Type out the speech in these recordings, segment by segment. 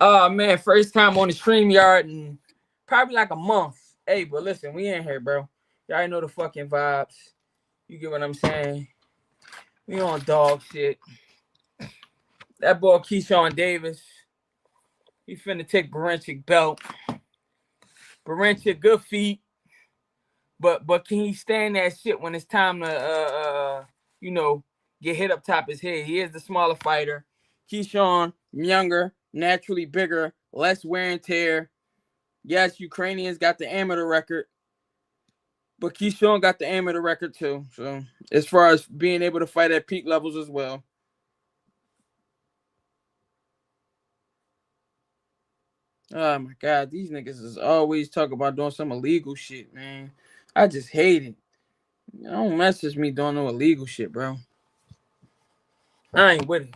Oh man, first time on the stream yard in probably like a month. Hey, but listen, we in here, bro. Y'all already know the fucking vibes. You get what I'm saying? We on dog shit. That boy Keyshawn Davis, he finna take Barenchik belt. Barenchik good feet, but can he stand that shit when it's time to you know get hit up top his head? He is the smaller fighter. Keyshawn younger, naturally bigger, less wear and tear. Yes, Ukrainians got the amateur record, but Keyshawn got the amateur record too. So as far as being able to fight at peak levels as well. Oh my god, these niggas is always talking about doing some illegal shit, man. I just hate it. Don't message me doing no illegal shit, bro. I ain't with it.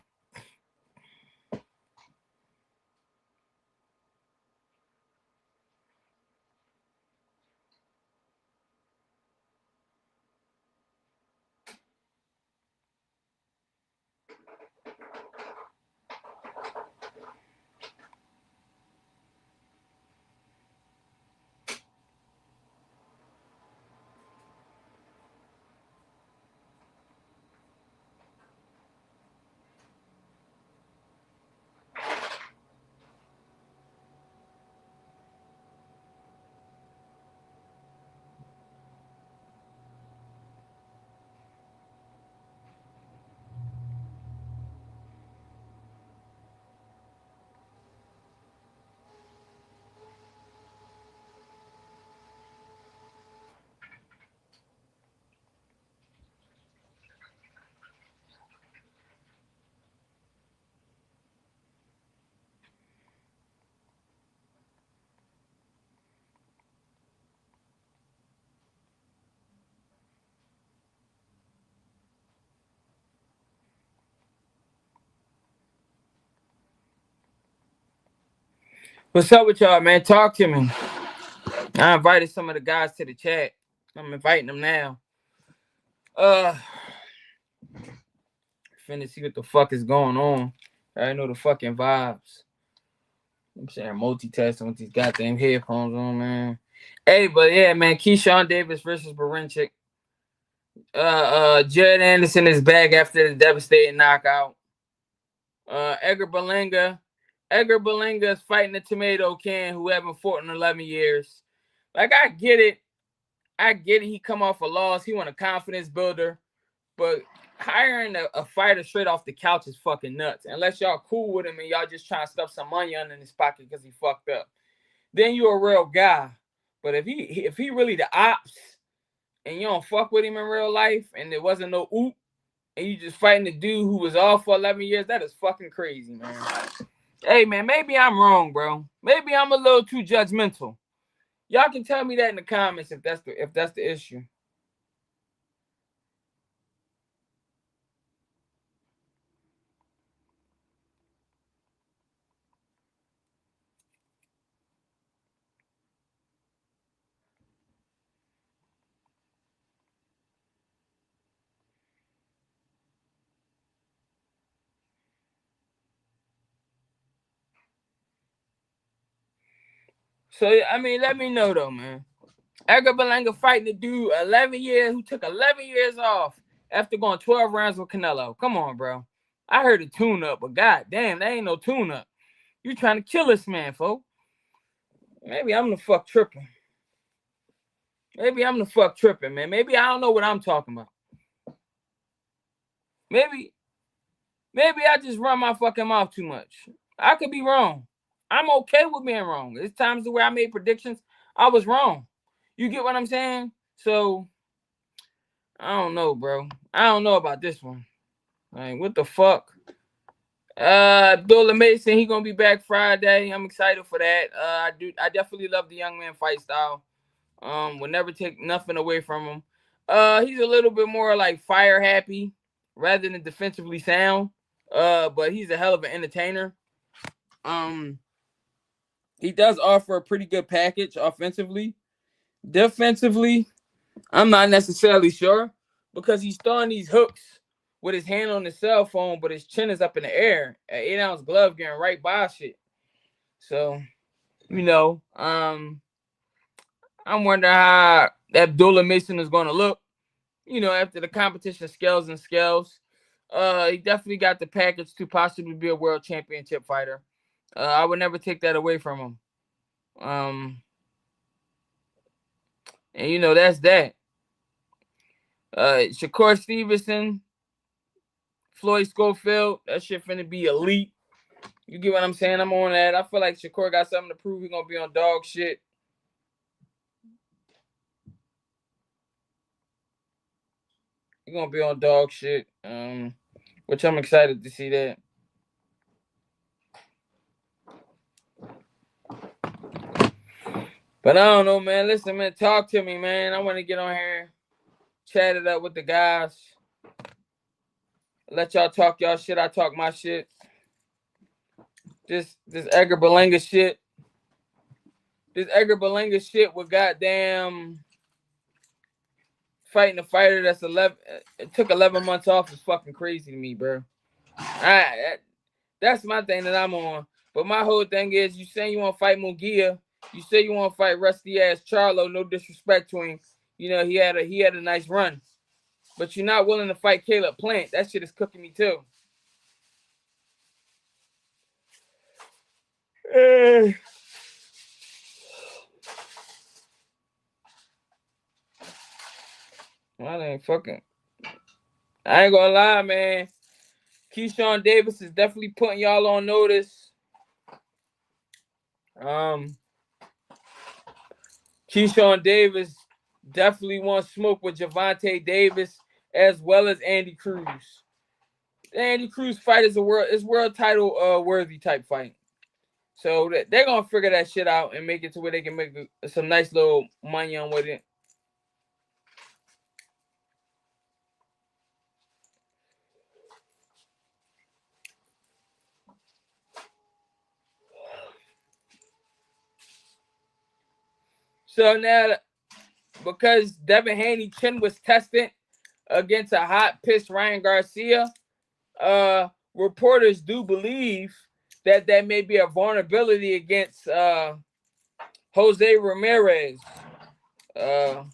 What's up with y'all, man? Talk to me. I invited some of the guys to the chat. I'm inviting them now. Uh, Finna see what the fuck is going on. I know the fucking vibes. I'm saying multitasking with these goddamn headphones on, man. Hey, but yeah, man, Keyshawn Davis versus Barenchik. Jared Anderson is back after the devastating knockout. Edgar Berlanga. Edgar Berlanga is fighting a tomato can who haven't fought in 11 years. Like, I get it. I get it. He come off a loss. He want a confidence builder. But hiring a fighter straight off the couch is fucking nuts. Unless y'all cool with him and y'all just trying to stuff some money under his pocket because he fucked up. Then you're a real guy. But if he really the ops and you don't fuck with him in real life and there wasn't no oop and you just fighting the dude who was off for 11 years, that is fucking crazy, man. Hey, man, maybe I'm wrong, bro. Maybe I'm a little too judgmental. Y'all can tell me that in the comments if that's the issue. So I mean, let me know though, man. Edgar Berlanga fighting the dude 11 years who took 11 years off after going 12 rounds with Canelo. Come on, bro. I heard a tune up, but god damn, that ain't no tune up. You trying to kill this man, folks. Maybe I'm the fuck tripping. Maybe I'm the fuck tripping, man. Maybe I don't know what I'm talking about. Maybe I just run my fucking mouth too much. I could be wrong. I'm okay with being wrong. There's times where I made predictions, I was wrong. You get what I'm saying? So I don't know, bro. I don't know about this one. Like, what the fuck? Abdullah Mason, he gonna be back Friday. I'm excited for that. I definitely love the young man fight style. Will never take nothing away from him. He's a little bit more like fire happy rather than defensively sound. But he's a hell of an entertainer. He does offer a pretty good package offensively. Defensively, I'm not necessarily sure because he's throwing these hooks with his hand on the cell phone, but his chin is up in the air. An 8-ounce glove getting right by shit. So, I'm wondering how Abdullah Mason is going to look, after the competition scales and scales. He definitely got the package to possibly be a world championship fighter. I would never take that away from him. And that's that. Shakur Stevenson, Floyd Schofield, that shit finna be elite. You get what I'm saying? I'm on that. I feel like Shakur got something to prove. He's gonna be on dog shit. He's gonna be on dog shit. Which I'm excited to see that. But I don't know, man. Listen, man, talk to me, man. I want to get on here, chat it up with the guys. Let y'all talk y'all shit. I talk my shit. This Edgar Berlanga shit. This Edgar Berlanga shit with goddamn fighting a fighter that's 11. It took 11 months off is fucking crazy to me, bro. That's my thing that I'm on. But my whole thing is, you say you want to fight Munguia. You say you want to fight rusty ass Charlo. No disrespect to him. He had a nice run. But you're not willing to fight Caleb Plant. That shit is cooking me too. Well, I ain't fucking. I ain't gonna lie, man. Keyshawn Davis is definitely putting y'all on notice. Keyshawn Davis definitely wants smoke with Javante Davis as well as Andy Cruz. The Andy Cruz fight is world title worthy type fight. So they're gonna figure that shit out and make it to where they can make some nice little money on with it. So now, because Devin Haney chin was tested against a hot pissed Ryan Garcia, reporters do believe that may be a vulnerability against Jose Ramirez. Kind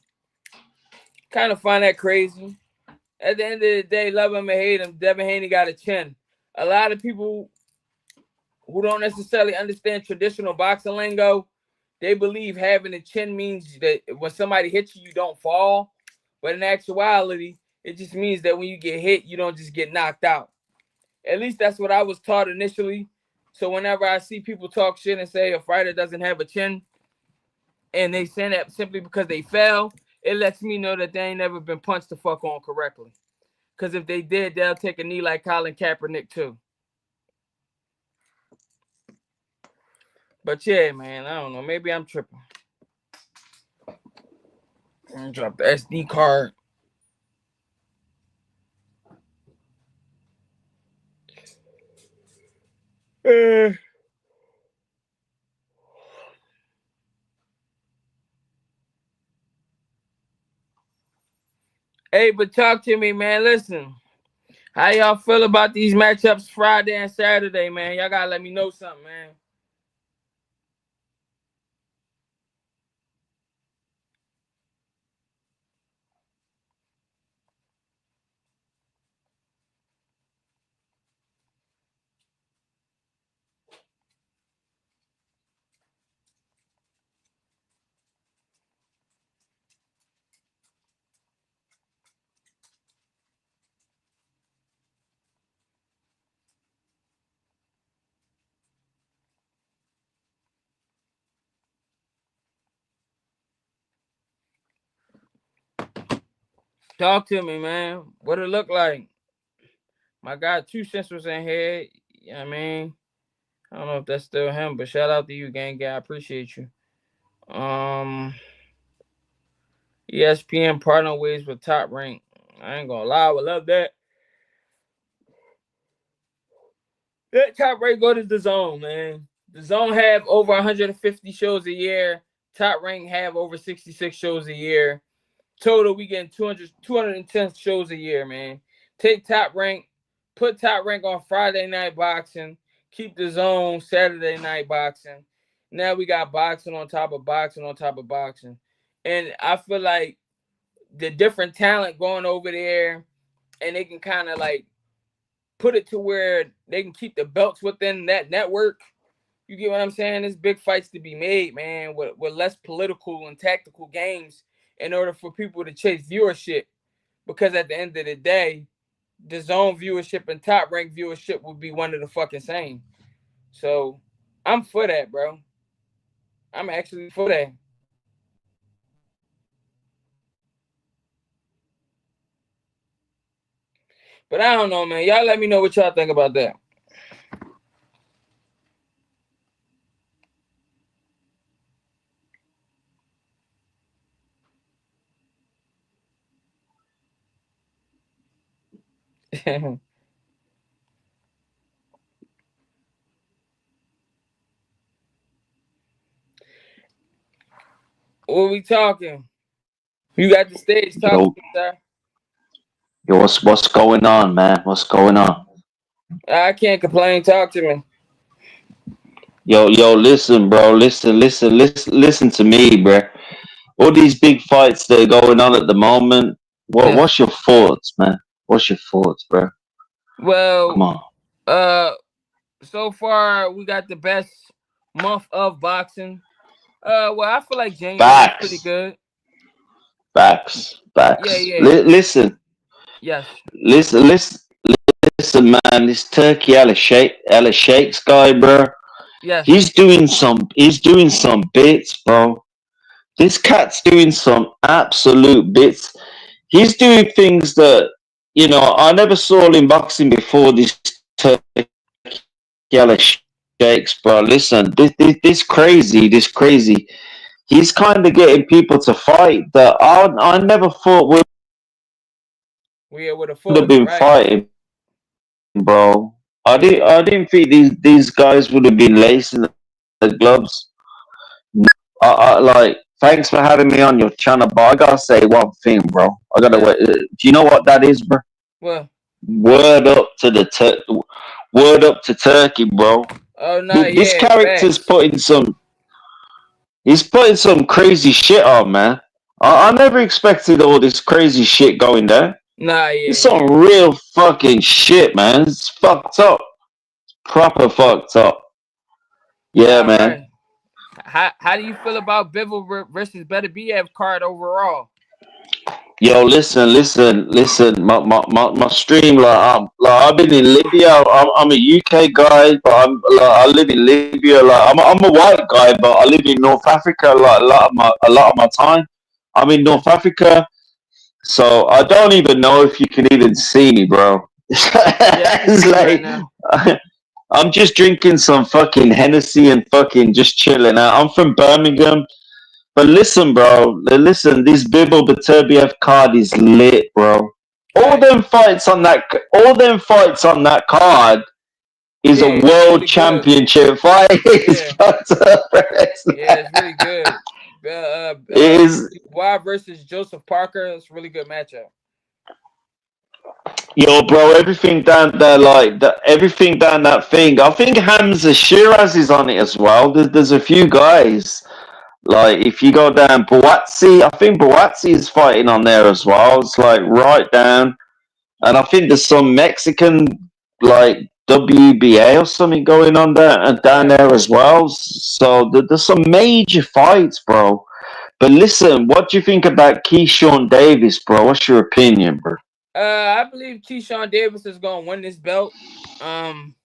of find that crazy. At the end of the day, love him or hate him, Devin Haney got a chin. A lot of people who don't necessarily understand traditional boxing lingo, they believe having a chin means that when somebody hits you, you don't fall. But in actuality, it just means that when you get hit, you don't just get knocked out. At least that's what I was taught initially. So whenever I see people talk shit and say a fighter doesn't have a chin, and they say that simply because they fell, it lets me know that they ain't never been punched the fuck on correctly. Because if they did, they'll take a knee like Colin Kaepernick too. But yeah, man, I don't know. Maybe I'm tripping. I'm gonna drop the SD card. Hey, but talk to me, man. Listen, how y'all feel about these matchups Friday and Saturday, man? Y'all gotta let me know something, man. Talk to me, man. What it look like? My guy, 2 Cents was in here. You know what I mean? I don't know if that's still him, but shout out to you, gang. I appreciate you. ESPN partner ways with Top Rank. I ain't gonna lie, I would love that. That Top Rank go to the Zone, man. The Zone have over 150 shows a year. Top Rank have over 66 shows a year. Total, we getting 210 shows a year, man. Take Top Rank, put Top Rank on Friday Night Boxing. keep the zone Saturday night boxing. Now we got boxing on top of boxing on top of boxing. And I feel like the different talent going over there and they can kind of like put it to where they can keep the belts within that network. You get what I'm saying? There's big fights to be made, man, with less political and tactical games in order for people to chase viewership. Because at the end of the day, the zone viewership and top rank viewership would be one of the fucking same. So I'm for that, bro. I'm actually for that. But I don't know, man. Y'all let me know what y'all think about that. What we talking? You got the stage. Talk to Yo, me, sir. yo, what's going on, man? What's going on? I can't complain. Talk to me. Yo, listen, bro. Listen to me, bro. All these big fights that are going on at the moment. Yeah. What's your thoughts, man? What's your thoughts, bro? Come Well, on. uh, so far we got the best month of boxing. Well, I feel like January is pretty Facts, good. facts, Yeah, facts. yeah. Yes, Listen, man. This Turkey Ella Shakes guy, bro. yes. He's doing some bits, bro. This cat's doing some absolute bits. He's doing things that I never saw in boxing before. This Turkey Ella Shakes, bro. Listen, this crazy, this crazy. He's kind of getting people to fight that I never thought would We would have have fought. been Right. fighting, bro. I didn't think these guys would have been lacing the gloves. Like, thanks for having me on your channel, but I gotta say one thing, bro. I gotta Yes. wait. Do you know what that is, bro? Well. Word up to word up to Turkey, bro. Oh no. This Yeah. character's Facts. putting some crazy shit on, man. I never expected all this crazy shit going there. Nah. Yeah. It's Yeah. some real fucking shit, man. It's fucked up, proper fucked up. Yeah, All man. right. How do you feel about Bivol versus Better BF card overall? Yo, listen. My stream, like I've been in Libya. I'm a UK guy, but I live in Libya. Like I'm a white guy, but I live in North Africa. Like a lot of my time, I'm in North Africa. So I don't even know if you can even see me, bro. Yeah, I can It's see you right like now. I'm just drinking some fucking Hennessy and fucking just chilling out. I'm from Birmingham. But listen, bro. Listen, this Bibble Beterbiev card is lit, bro. All Right. them fights on that, all them fights on that card is a Yeah, it's world really good. championship fight. It's Yeah. fucked up, bro. Yeah, it's really good. It is, Dubois versus Joseph Parker. It's a really good matchup. yo, bro. Everything down there, like everything down that thing. I think Hamza Shiraz is on it as well. There's a few guys. Like if you go down Boatsi, I think Boatsi is fighting on there as well. It's like right down. And I think there's some Mexican like WBA or something going on there and down Right. there as well. So there's some major fights, bro. But listen, what do you think about Keyshawn Davis, bro? What's your opinion, bro? I believe Keyshawn Davis is gonna win this belt. Um,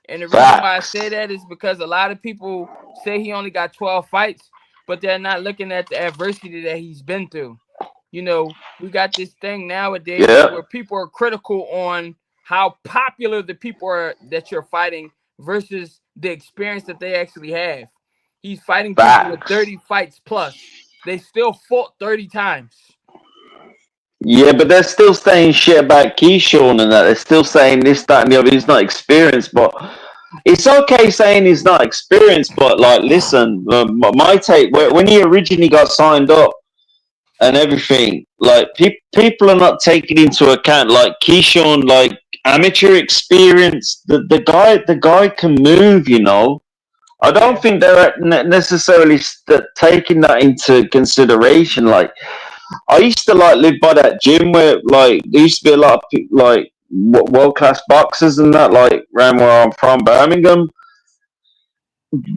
and the reason why I say Facts. that is because a lot of people say he only got 12 fights, but they're not looking at the adversity that he's been through. We got this thing nowadays to Yeah. where people are critical on how popular the people are that you're fighting versus the experience that they actually have. He's fighting people with Facts. 30 fights plus. They still fought 30 times. Yeah, but they're still saying shit about Keyshawn and that. They're still saying this, that, and the other. He's not experienced, but it's okay saying he's not experienced. But like, listen, my take when he originally got signed up and everything, like people are not taking into account like Keyshawn, like amateur experience. The guy can move. I don't Yeah, think they're necessarily taking that into consideration. Like I used to like live by that gym where like there used to be a lot of like world class boxers and that like around where I'm from, Birmingham.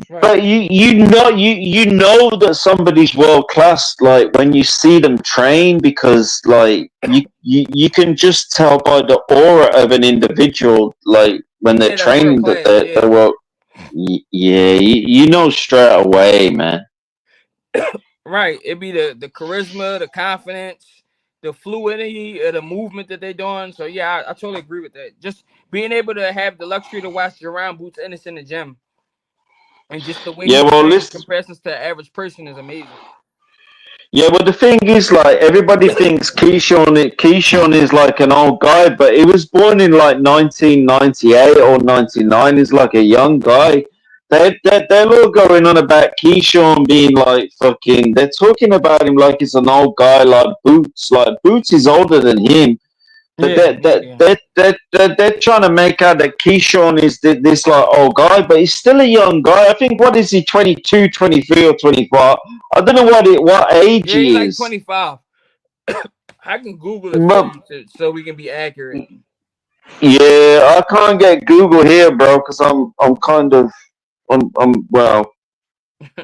right. But you know that somebody's world class like when you see them train because like you can just tell by the aura of an individual like when they're Yeah, that's world training that class. they're Yeah, well. Yeah, you know straight away, man. right. It'd be the charisma, the confidence, the fluidity of the movement that they're doing. So yeah, I totally agree with that. Just being able to have the luxury to watch Jerron Boots Ennis in the gym and just the way Yeah, he well, trains in listen. comparison to the average person is amazing. Yeah, well, the thing is, like, everybody thinks Keyshawn is like an old guy, but he was born in like 1998 or 99. He's like a young guy. They're all going on about Keyshawn being like fucking. They're talking about him like he's an old guy, like Boots. Like Boots is older than him. But Yeah, yeah. they're trying to make out that Keyshawn is this like old guy, but he's still a young guy. I think what is he, 22, 23, or 24? I don't know what age Yeah, he he like is. 25. I can Google it for But you so we can be accurate. yeah, I can't get Google here, bro, because I'm kind of I'm well.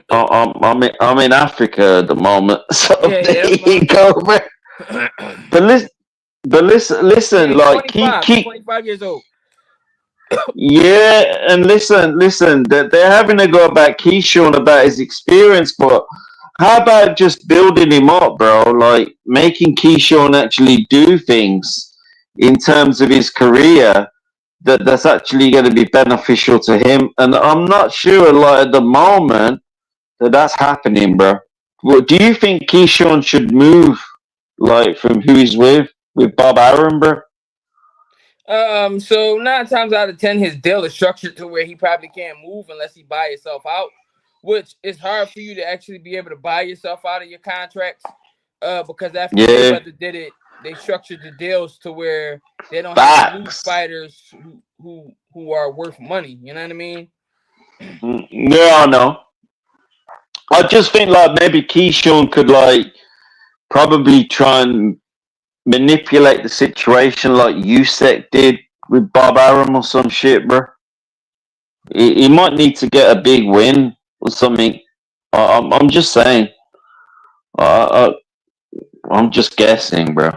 I'm in Africa at the moment, so Yeah, there yeah, that's you fine. go, man. But listen, Yeah, listen, he's like 25. He's 25 years old. yeah, and listen, they're having to go about Keyshawn about his experience, but how about just building him up, bro? Like making Keyshawn actually do things in terms of his career that's actually going to be beneficial to him. And I'm not sure, like at the moment, that's happening, bro. What do you think Keyshawn should move, like from who he's with Bob Aaron, bro? So 9 times out of 10, his deal is structured to where he probably can't move unless he buy himself out, which is hard for you to actually be able to buy yourself out of your contracts. Because after Yeah, Mayweather did it, they structured the deals to where they don't have to lose facts. fighters who are worth money. You know what I mean? Yeah, I know. I just think like maybe Keyshawn could like probably try and manipulate the situation like Usyk did with Bob Arum or some shit, bro. He might need to get a big win or something. I'm just saying. I, I'm just guessing, bro.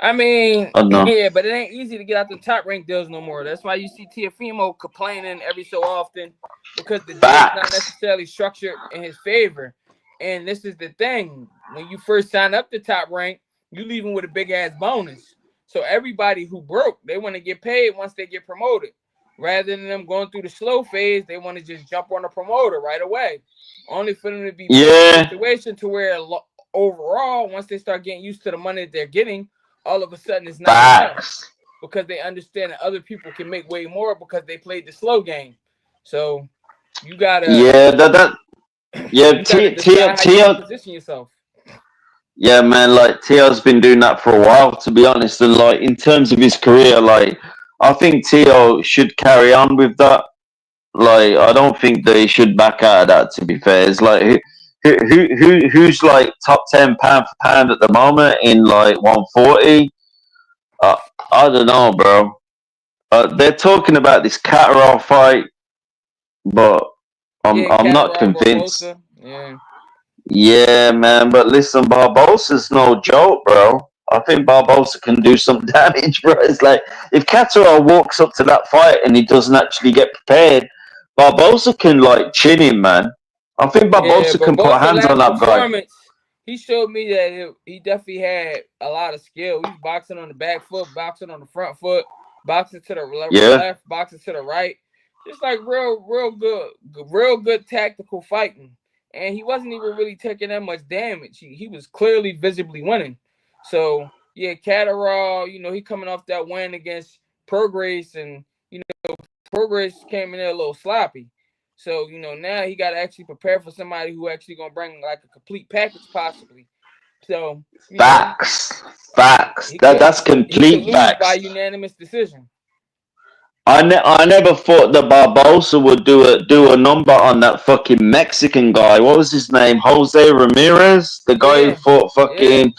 I mean, I don't know. yeah, but it ain't easy to get out the top rank deals no more. That's why you see Tiafimo complaining every so often because the deal is not Facts. necessarily structured in his favor. And this is the thing: when you first sign up the top rank, you leaving with a big ass bonus. So everybody who broke, they want to get paid once they get promoted, rather than them going through the slow phase. They want to just jump on a promoter right away, only for them to be put in a Yeah, situation to where overall, once they start getting used to the money that they're getting, all of a sudden it's not enough facts. because they understand that other people can make way more because they played the slow game. So you gotta Yeah, that yeah. you gotta decide how you want to position yourself. Yeah, man. Like Tio's been doing that for a while, to be honest. And like in terms of his career, like I think Tio should carry on with that. Like I don't think they should back out of that. To be fair, it's like who's like top 10 pound for pound at the moment in like 140. Uh, I don't know, bro. They're talking about this Catterall fight, but Yeah, I'm not Catterall, convinced. Barbosa. Yeah. Yeah, man. But listen, Barbosa's no joke, bro. I think Barbosa can do some damage, bro. It's like if Catterall walks up to that fight and he doesn't actually get prepared, Barbosa can like chin him, man. I think Yeah, Barbosa can put Barbosa hands on last that guy. performance, he showed me that he definitely had a lot of skill. He's boxing on the back foot, boxing on the front foot, boxing to the Yeah, left, boxing to the right. Just like real good tactical fighting. And he wasn't even really taking that much damage. He was clearly visibly winning. So yeah, Catterall, he coming off that win against Progress, and Progress came in there a little sloppy. So, now he got to actually prepare for somebody who actually going to bring like a complete package possibly. So Facts. Facts. That's he could complete lose by facts. unanimous decision. I never thought that Barbosa would do a number on that fucking Mexican guy. What was his name? Jose Ramirez, the guy who Yeah, fought yeah, fucking.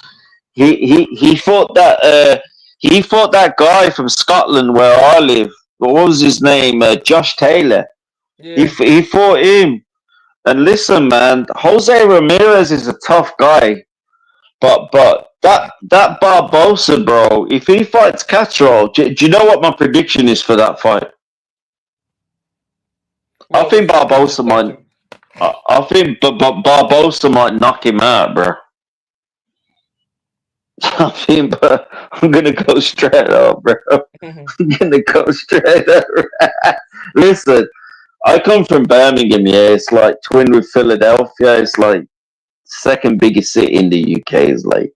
He fought that he fought that guy from Scotland where I live. What was his name? Josh Taylor. yeah. He fought him. And listen, man, Jose Ramirez is a tough guy. But that Barbosa, bro, if he fights Castro, do you know what my prediction is for that fight? I What think you think his Barbosa might. prediction? I think Barbosa might knock him out, bro. I think, but I'm gonna go straight up, bro. I'm gonna go straight up. Listen, I come from Birmingham. Yeah, it's like twin with Philadelphia. It's like second biggest city in the UK. Is like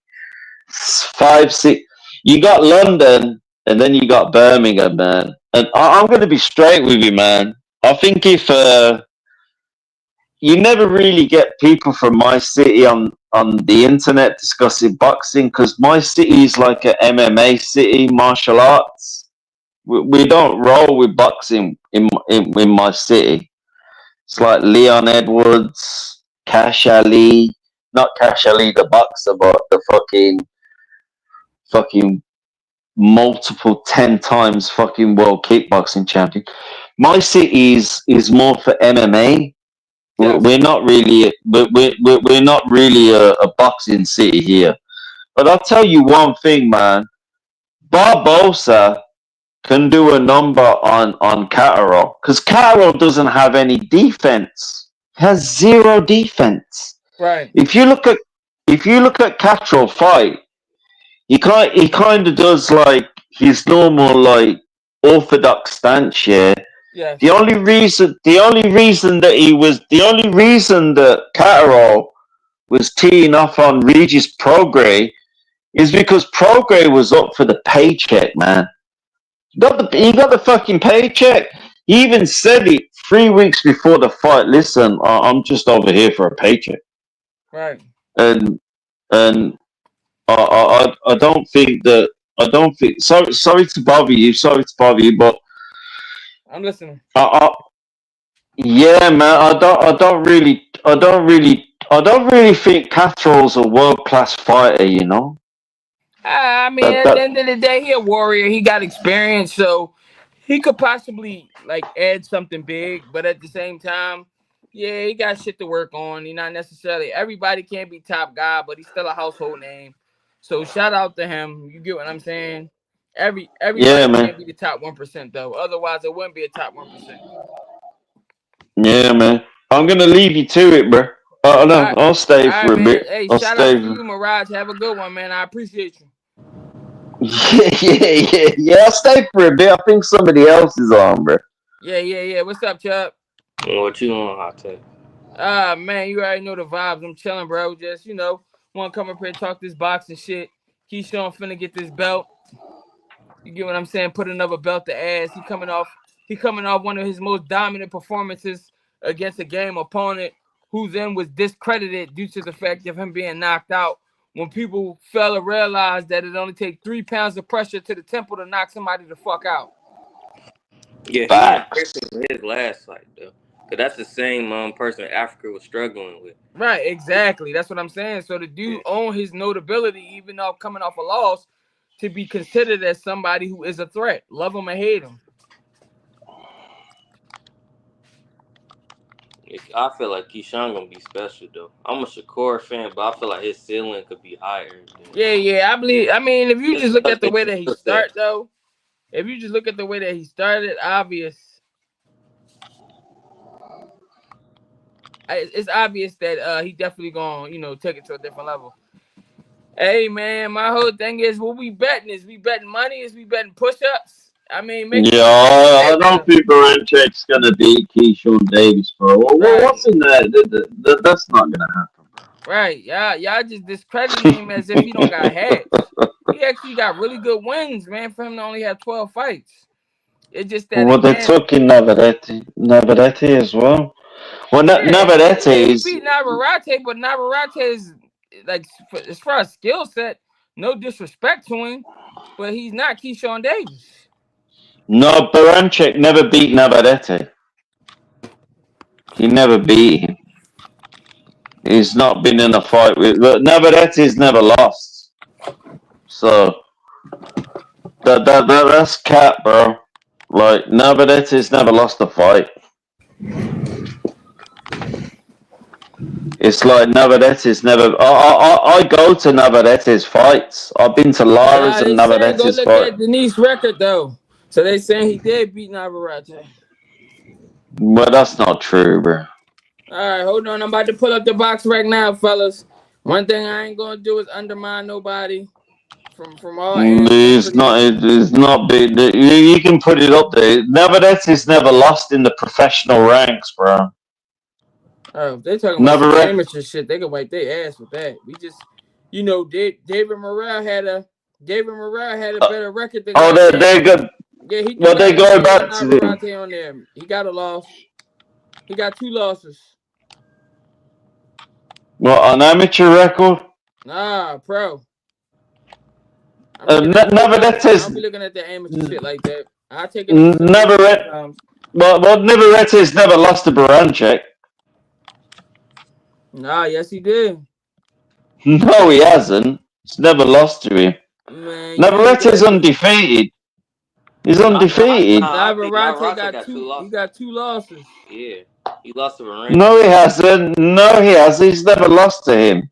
5, 6. You got London, and then you got Birmingham, man. And I'm gonna be straight with you, man. I think if you never really get people from my city on the internet discussing boxing because my city is like a MMA city, martial arts. We don't roll with boxing in my city. It's like Leon Edwards, Cash Ali, not Cash Ali the boxer, but the fucking multiple 10 times fucking world kickboxing champion. My city is more for MMA. Yes. We're not really, we're not really a boxing city here. But I'll tell you one thing, man. Barbosa can do a number on Catterall because Catterall doesn't have any defense. He has zero defense. Right. If you look at Catterall fight, he kind of does like his normal like orthodox stance. Yeah, Yes. the only reason that Catterall was teeing off on Regis Prograis is because Prograis was up for the paycheck, man. He got the fucking paycheck. He even said it 3 weeks before the fight. Listen, I'm just over here for a paycheck, Right. and and I don't think that I don't think. Sorry to bother you. Sorry to bother you, but I'm listening. I, yeah, man. I don't really think Castrol's a world class fighter. You know I mean, that at the that. end of the day, he a warrior. He got experience, so he could possibly like add something big. But at the same time, yeah, he got shit to work on. He not necessarily everybody can't be top guy, but he's still a household name. So shout out to him. You get what I'm saying? Yeah, Everybody man. can't be the top 1% though. Otherwise, it wouldn't be a top 1%. Yeah, man. I'm gonna leave you to it, bro. All No, right, I'll stay all right, for a man. bit. Hey, I'll shout out stay. to you, Mirage. Have a good one, man. I appreciate you. Yeah. I'll stay for a bit. I think somebody else is on, bro. Yeah, yeah, yeah. What's up, Chuck? What you on, Hot Take? Man, you already know the vibes. I'm chilling, bro. Just, want to come up here and talk this boxing shit. Keyshawn finna get this belt. You get what I'm saying? Put another belt to ass. He coming off one of his most dominant performances against a game opponent who then was discredited due to the fact of him being knocked out. When people fail to realize that it only takes 3 pounds of pressure to the temple to knock somebody the fuck out. Yeah, he went Facts. crazy with his last fight though, cause that's the same person Africa was struggling with. Right, exactly. That's what I'm saying. So the dude owned his notability, even though coming off a loss, to be considered as somebody who is a threat. Love him or hate him. I feel like Keyshawn gonna be special though. I'm a Shakur fan, but I feel like his ceiling could be higher than Yeah, yeah. I believe. I mean, if you just just look because at the of his way that he skill set. started, though, if you just look at the way that he started, it's obvious that he definitely gonna take it to a different level. Hey man, my whole thing is what we betting is we betting money, is we betting push ups. I mean, make Yeah, sure you bet the I favorite don't though. think Baranchek's gonna beat Keyshawn Davis, bro. Right, What's in there? That's not gonna happen, bro. right. Y'all just discrediting him as if he don't got hats. He actually got really good wins, man. For him to only have 12 fights, it's just that Well, they again. took in Navarrete as well. Well, Yeah, Navarrete he is beat Navarrete, but Navarrete is like as far as skill set, no disrespect to him, but he's not Keyshawn Davis. No, Baranchek never beat Navarrete. He never beat him. He's not been in a fight with. But Navarrete's never lost. So that's cap, bro. Like Navarrete's never lost a fight. It's like Navarrete's never. I go to Navarrete's fights. I've been to Lara's Nah, and they saying go Navarrete's look fight. at Denise record though. So they saying he did beat Navarrete. Well, that's not true, bro. All right, hold on. I'm about to pull up the box right now, fellas. One thing I ain't gonna do is undermine nobody from all ends and It's pretty not. much. It's not big. You can put it up there. Navarrete's never lost in the professional ranks, bro. Oh, if they talking about some Navarrete. amateur shit, they can wipe their ass with that. We just, David Morrell had a better record than Oh, they goddamn. go. Yeah, he do Well, they got go goddamn back to the. Navarrete on there. He got a loss. He got 2 losses. What, an amateur record? Nah, pro. I'm looking at pro boxing. I Navarrete's don't be looking at the amateur shit like that. I take it into consideration Navarrete. sometimes. Well, Navarrete's never lost to Baranchek. Nah, yes he did. No, he hasn't. He's never lost to him. Man, you ain't Navarrete's ready. undefeated. He's Nah, undefeated. I think Navarrete Navarrete got got 2 two. He losses. got 2 losses. Yeah, he lost to Varenchik. No, he hasn't. No, he hasn't. He's never lost to him.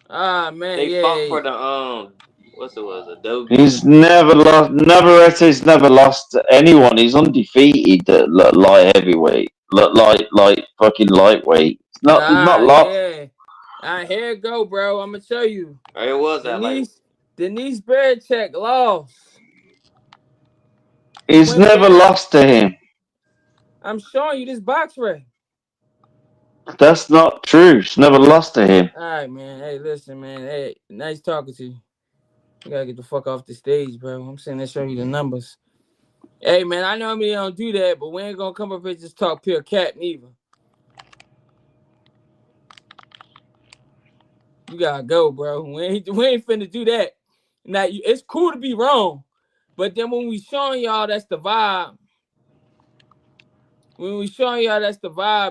Ah man, They fought yeah. for the what's it was a W. He's never lost. Navarrete's never lost to anyone. He's undefeated at light heavyweight, like fucking lightweight. He's not Ah lost. yeah. Ah, here it go, bro. I'm gonna tell you. It was that like Denise Berchek lost. He He's went never down. lost to him. I'm showing you this box ring. That's not true. He's never lost to him. All right, man. Hey, listen, man. Hey, nice talking to you. You gotta get the fuck off the stage, bro. I'm sitting there showing you the numbers. Hey, man, I know me don't do that, but we ain't gonna come up here and just talk pure cat neither. You gotta go, bro. We ain't finna do that. Now, it's cool to be wrong, but then when we showing y'all that's the vibe,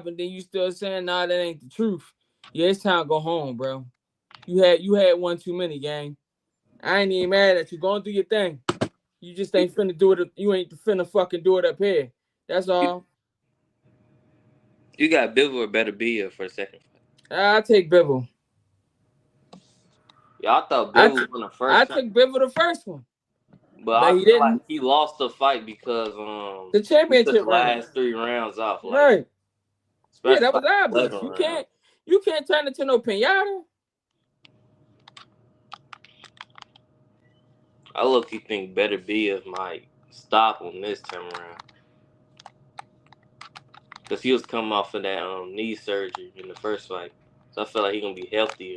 and then you still saying, nah, that ain't the truth. Yeah, it's time to go home, bro. You had one too many, gang. I ain't even mad at you. Go and do your thing. You just ain't finna do it. You ain't finna fucking do it up here. That's all. you got Bivol or Better Be Here for the second fight. I'll take Bivol. Yeah, I thought Bivol won the first I time. took Bivol the first one. But I he feel didn't. like he lost the fight because The he championship took the round. last 3 rounds off. Like, Right. Yeah, especially that was like obvious. 11 round. You can't turn it to no pinata. I look, you think Better Be Here might stop him this time around. Because he was coming off of that knee surgery in the first fight. So I feel like he's going to be healthier.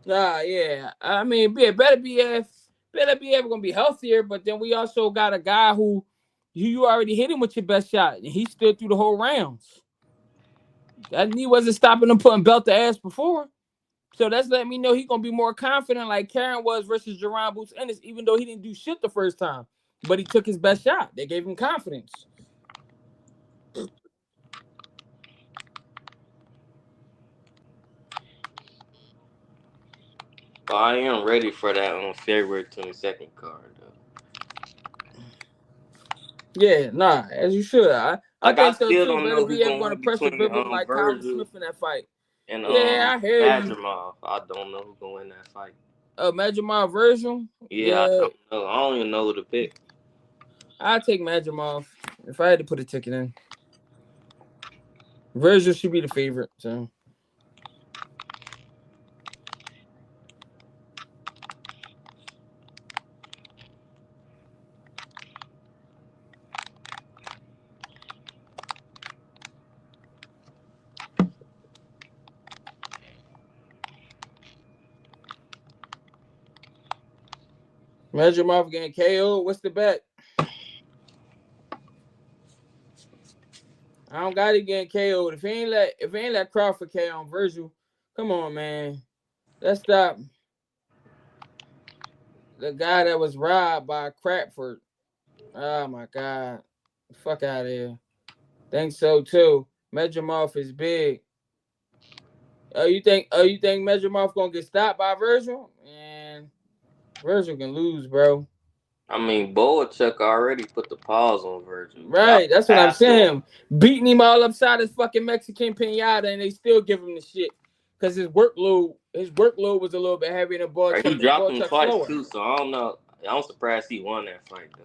Nah, yeah. I mean, Better BF gonna be healthier, but then we also got a guy who you already hit him with your best shot, and he stood through the whole rounds. That knee wasn't stopping him putting belt to ass before. So that's letting me know he's gonna be more confident, like Karen was versus Jerron Boots Ennis, even though he didn't do shit the first time, but he took his best shot. They gave him confidence. But I am ready for that on February 22nd card, though. Yeah, nah, as you should. I Like, I think so still too. don't Better know who's be ever going to gonna win pressure between Bivol like Kyron Virgil Smith in that fight. and Yeah, I hear you. Madrimov. I don't know who's going to win that fight. Madrimov Virgil. Yeah, I don't know. I don't even know who to pick. I'd take Madrimov if I had to put a ticket in. Virgil should be the favorite. So Madrimov getting KO. What's the bet? I don't got to get KO'd. If he ain't let Crawford KO on Virgil, come on, man. Let's stop the guy that was robbed by Crapford. Oh my God. Fuck out of here. Think so too. Medramov is big. You think Medramov gonna get stopped by Virgil? Man, Virgil can lose, bro. I mean, Boacek already put the pause on Virgil. That Right, was that's what I'm after. saying. Beating him all upside his fucking Mexican pinata, and they still give him the shit because his workload was a little bit heavier than Right, he Boacek, and dropped him Boacek's twice slower. too, so I don't know. I'm surprised he won that fight though.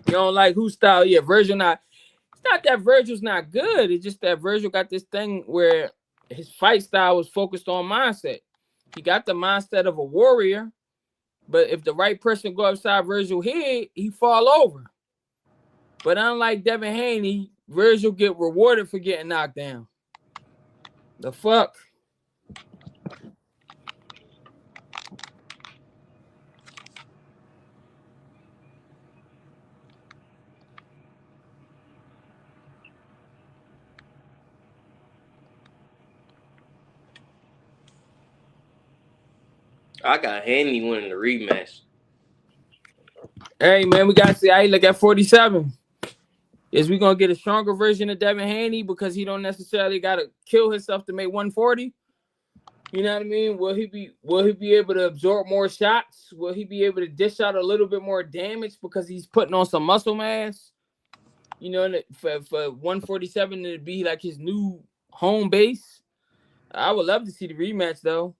You don't like whose style? Yeah, Virgil not. It's not that Virgil's not good. It's just that Virgil got this thing where his fight style was focused on mindset. He got the mindset of a warrior, but if the right person go upside Virgil head, he fall over. But unlike Devin Haney, Virgil get rewarded for getting knocked down. The fuck? I got Haney winning the rematch. Hey man, we gotta see how he look at 47. Is we gonna get a stronger version of Devin Haney because he don't necessarily gotta kill himself to make 140? You know what I mean? Will he be able to absorb more shots? Will he be able to dish out a little bit more damage because he's putting on some muscle mass? You know, for 147 to be like his new home base. I would love to see the rematch though.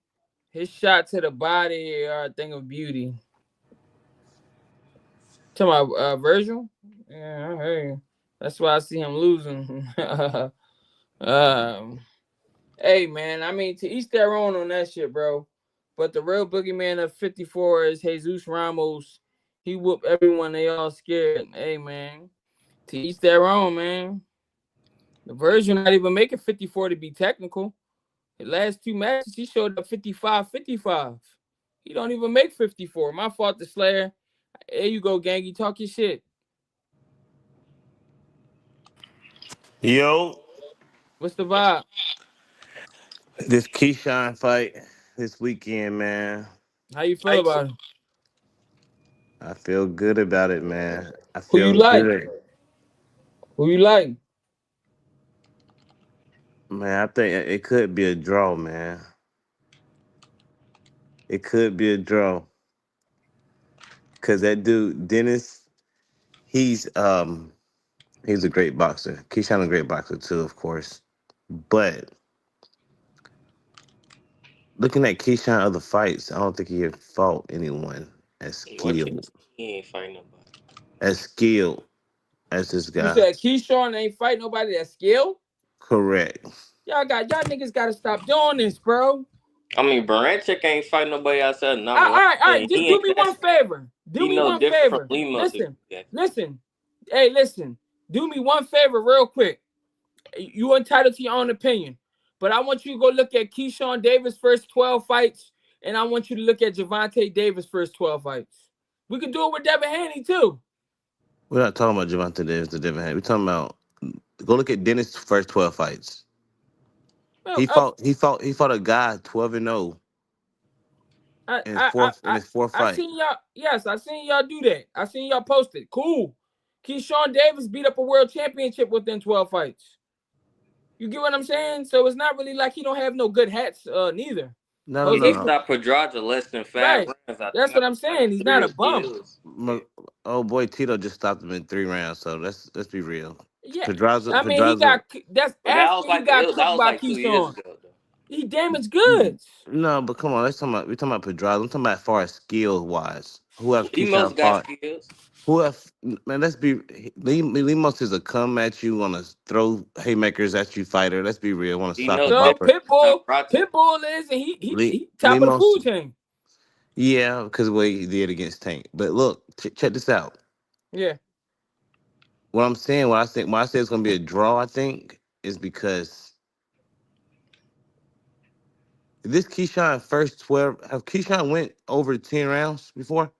His shot to the body are a thing of beauty. To my Virgil, yeah, I hear you. That's why I see him losing. um, Hey man, I mean to each their own on that shit, bro. But the real boogeyman of 54 is Jesus Ramos. He whooped everyone. They all scared. Hey man, to each their own, man. The Virgil not even making 54 to be technical. The last two matches he showed up 55-55. He don't even make 54. My fault, the Slayer. There you go, gang. You talk your shit. Yo, What's the vibe? this Keyshawn fight this weekend, man. How you How feel you feel? about it? I feel good about it, man. I Who you feel like? good. Who you like? Man, I think it could be a draw, man. It could be a draw. Cause that dude, Dennis, he's he's a great boxer. Keyshawn a great boxer too, of course. But looking at Keyshawn other fights, I don't think he had fought anyone as What you mean? skilled. He ain't fighting nobody. As skilled as this You guy. said Keyshawn ain't fight nobody that's skilled? Correct. Y'all niggas gotta stop doing this, bro. I mean, Baranchik ain't fighting nobody outside of All right, all Navaleska. right. Just He do ain't me one that. favor. Do He me no one different from favor. Lima to Listen, that. listen. Hey, listen. Do me one favor, real quick. You entitled to your own opinion, but I want you to go look at Keyshawn Davis' first 12 fights, and I want you to look at Javante Davis' first 12 fights. We could do it with Devin Haney too. We're not talking about Javante Davis, the different hand. We're talking about go look at Dennis' first 12 fights. Well, He fought a guy 12-0 I, in his I, I, fourth in I, his fourth I fight. seen y'all. Yes, I seen y'all do that. I seen y'all post it. Cool. Keyshawn Davis beat up a world championship within 12 fights. You get what I'm saying? So it's not really like he don't have no good hats, neither. No, no, Yeah, no, he Jose, no. stopped Pedraza less than 5 right? rounds. I think That's I what I'm think like saying. He's 3 not a or 4 bum. hills. Yeah. Oh boy, Tito just stopped him in 3 rounds. So let's be real. Yeah, Pedraza, I mean he Pedraza. got. That's But that was after he like got that cooked was by like 2 years Keyshawn. ago though. He damaged goods. No, but come on, we're talking about Pedraza. I'm talking about as far as skill wise. Who have Limo's Keyshawn got fought? skills. Who have man? Let's be Limos is a come at you, want to throw haymakers at you fighter. Let's be real. Want to He stop a no So different bumper. than Pitbull, Navarrete. Pitbull is, and he top of the Limos, food chain. yeah, because of what he did against Tank. But look, check this out. Yeah. What I'm saying, when I say it's gonna be a draw, I think is because this Keyshawn first 12. Have Keyshawn went over 10 rounds before?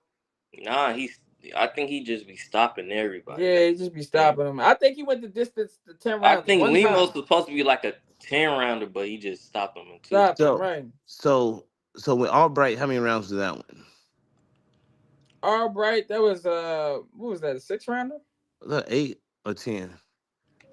Nah, I think he just be stopping everybody. Yeah, That's he just be the thing. stopping him. I think he went the distance to 10 I rounds think one Limo's time. supposed to be like a 10 rounder, but he just stopped him in two. Stopped him, So, right. so, so with Albright, how many rounds did that one? Albright, that was what was that, a 6 rounder? Was that 8 or 10?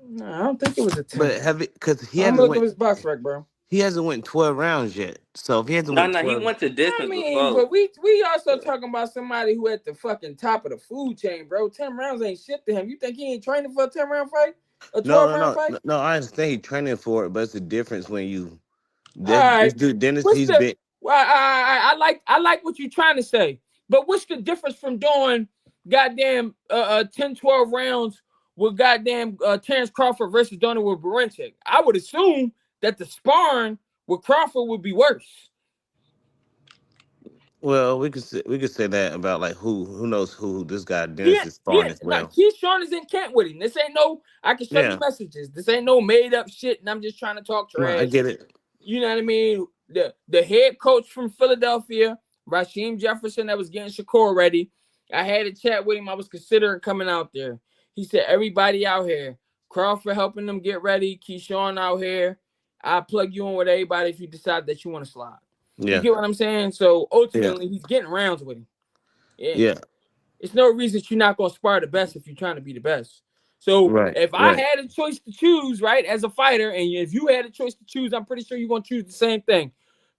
No, I don't think it was a 10. But have it because he I'm gonna hasn't look up went his box rec, bro. he hasn't went 12 rounds yet. So if he hasn't No, went no, he 12, went to I distance mean, before. but we also talking about somebody who at the fucking top of the food chain, bro. 10 rounds ain't shit to him. You think he ain't training for a 10 round fight? A no, 12 no, round no, fight? no, no. I understand he training for it, but it's a difference when you All this right. dude Dennis. What's He's the been well, I like what you're trying to say, but what's the difference from doing goddamn 10, 12 rounds with goddamn Terrence Crawford versus doing it with Barincek? I would assume that the sparring with Crawford would be worse. well. We could say that about like who knows who this guy He Dennis is he sparring as now well. Keyshawn is in camp with him. This ain't no I can show you Yeah, messages. This ain't no made up shit, and I'm just trying to talk no, I trash. get it. You know what I mean? The head coach from Philadelphia, Rasheem Jefferson, that was getting Shakur ready. I had a chat with him. I was considering coming out there. He said, everybody out here, Crawford helping them get ready, Keyshawn out here. I'll plug you in with everybody if you decide that you want to slide. You Yeah, get what I'm saying? So yeah, ultimately, he's getting rounds with him. Yeah. yeah. It's no reason you're not gonna spar the best if you're trying to be the best. So Right, if I right. had a choice to choose, right, as a fighter, and if you had a choice to choose, I'm pretty sure you're gonna choose the same thing.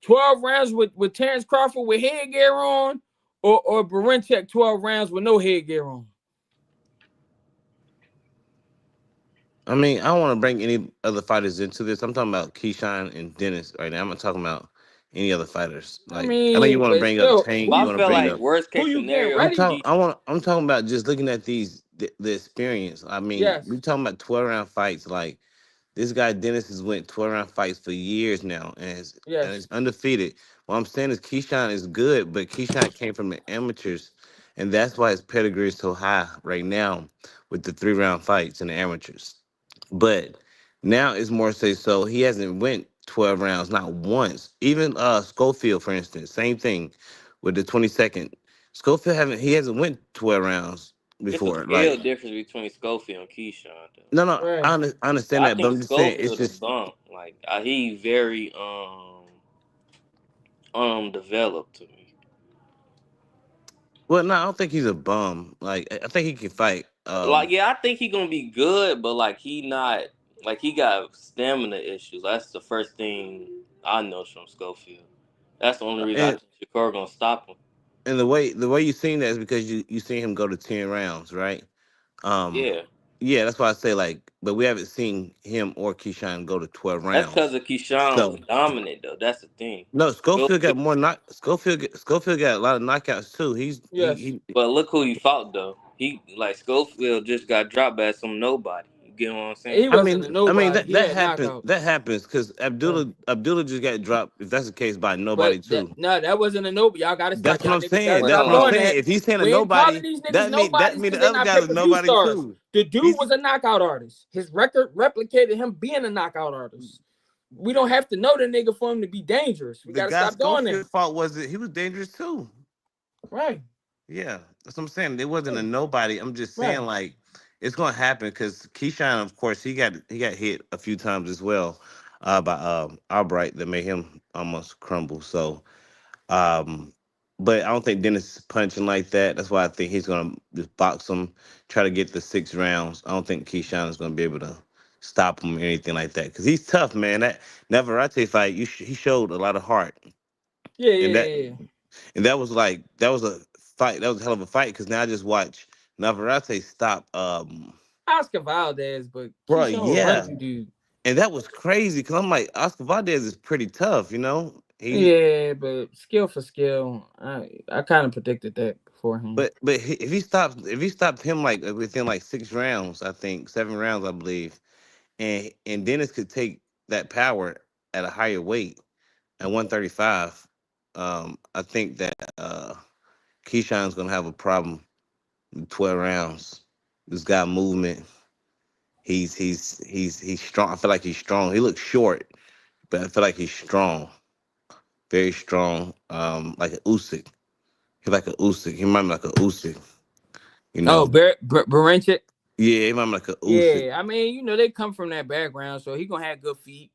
12 rounds with Terrence Crawford with headgear on, or Barincek 12 rounds with no headgear on. I mean, I don't want to bring any other fighters into this. I'm talking about Keyshawn and Dennis right now. I'm not talking about any other fighters. I Like I know you mean, want to but bring up still, Tank. But You I want to feel bring like up. worst who case you getting scenario, ready? I'm talking about just looking at the experience. I mean, we Yes, talking about 12 round fights. Like this guy Dennis has went 12 round fights for years now, and yes, is undefeated. What I'm saying is Keyshawn is good, but Keyshawn came from the amateurs, and that's why his pedigree is so high right now with the 3 round fights in the amateurs. But now it's more say so he hasn't went 12 rounds, not once. Even Schofield, for instance, same thing with the 22nd. Schofield haven't he hasn't went 12 rounds it's a before. scale Like difference between Schofield and Keyshawn. Though. no, no, right. I understand I that, but think I'm just saying it's Schofield a just bump. Like he very developed to me. well, no, I don't think he's a bum. Like I think he can fight. Like yeah, I think he gonna be good, but like he not like he got stamina issues. That's the first thing I know from Schofield. That's the only reason I and think Shakur gonna stop him. and the way you seen that is because you seen him go to 10 rounds, right? Um, Yeah, yeah, that's why I say like, but we haven't seen him or Keyshawn go to 12 that's because rounds. of Keyshawn was So dominant though. That's the thing. no, Schofield got Schofield, more knock. Schofield got a lot of knockouts too. Yes. but look who he fought though. He like Schofield just got dropped by some nobody. You get what I'm saying? He wasn't a I mean nobody. that He that had happens. knockouts. That happens because Right. Abdullah just got dropped. If that's the case, by But nobody that too. no, that wasn't a nobody. Y'all gotta stop. That's what Y'all I'm niggas gotta saying. Well, That's stop what I'm doing hold saying. that. If he's saying a We ain't calling nobody, these niggas that nobodies mean because the they're other not guy is pay-per-view nobody stars. too. The dude He's was a knockout artist. His record replicated him being a knockout artist. We don't have to know the nigga for him to be dangerous. We the gotta guy stop doing Schofield that. fought was it? He was dangerous too. Right. Yeah, that's what I'm saying. It wasn't a Right. nobody. I'm just saying Right. like it's gonna happen because Keyshawn, of course, he got hit a few times as well by Albright that made him almost crumble. So, um, but I don't think Dennis is punching like that. That's why I think he's gonna just box him, try to get the 6 rounds. I don't think Keyshawn is gonna be able to stop him or anything like that because he's tough, man. That Navarrete fight, he showed a lot of heart, Yeah, and yeah, that yeah, yeah. and that was like that was a fight. That was a hell of a fight because now I just watch Navarrete stop. Oscar Valdez, but Bro, Keyshawn will run yeah, through dude. and that was crazy because I'm like Oscar Valdez is pretty tough, you know. Yeah, but skill for skill, I kind of predicted that beforehand. If he stopped him like within like 6 rounds, I think 7 rounds, I believe, and Dennis could take that power at a higher weight at 135. I think that Keyshawn's gonna have a problem 12 rounds. This guy movement. He's strong. I feel like he's strong. He looks short, but I feel like he's strong. Very strong. Like a Usyk. He's like a Usyk. He reminds me like a Usyk. You Oh, know. Barenchik. Yeah, he reminds me like a Usyk. Yeah, I mean, they come from that background, so he gonna have good feet.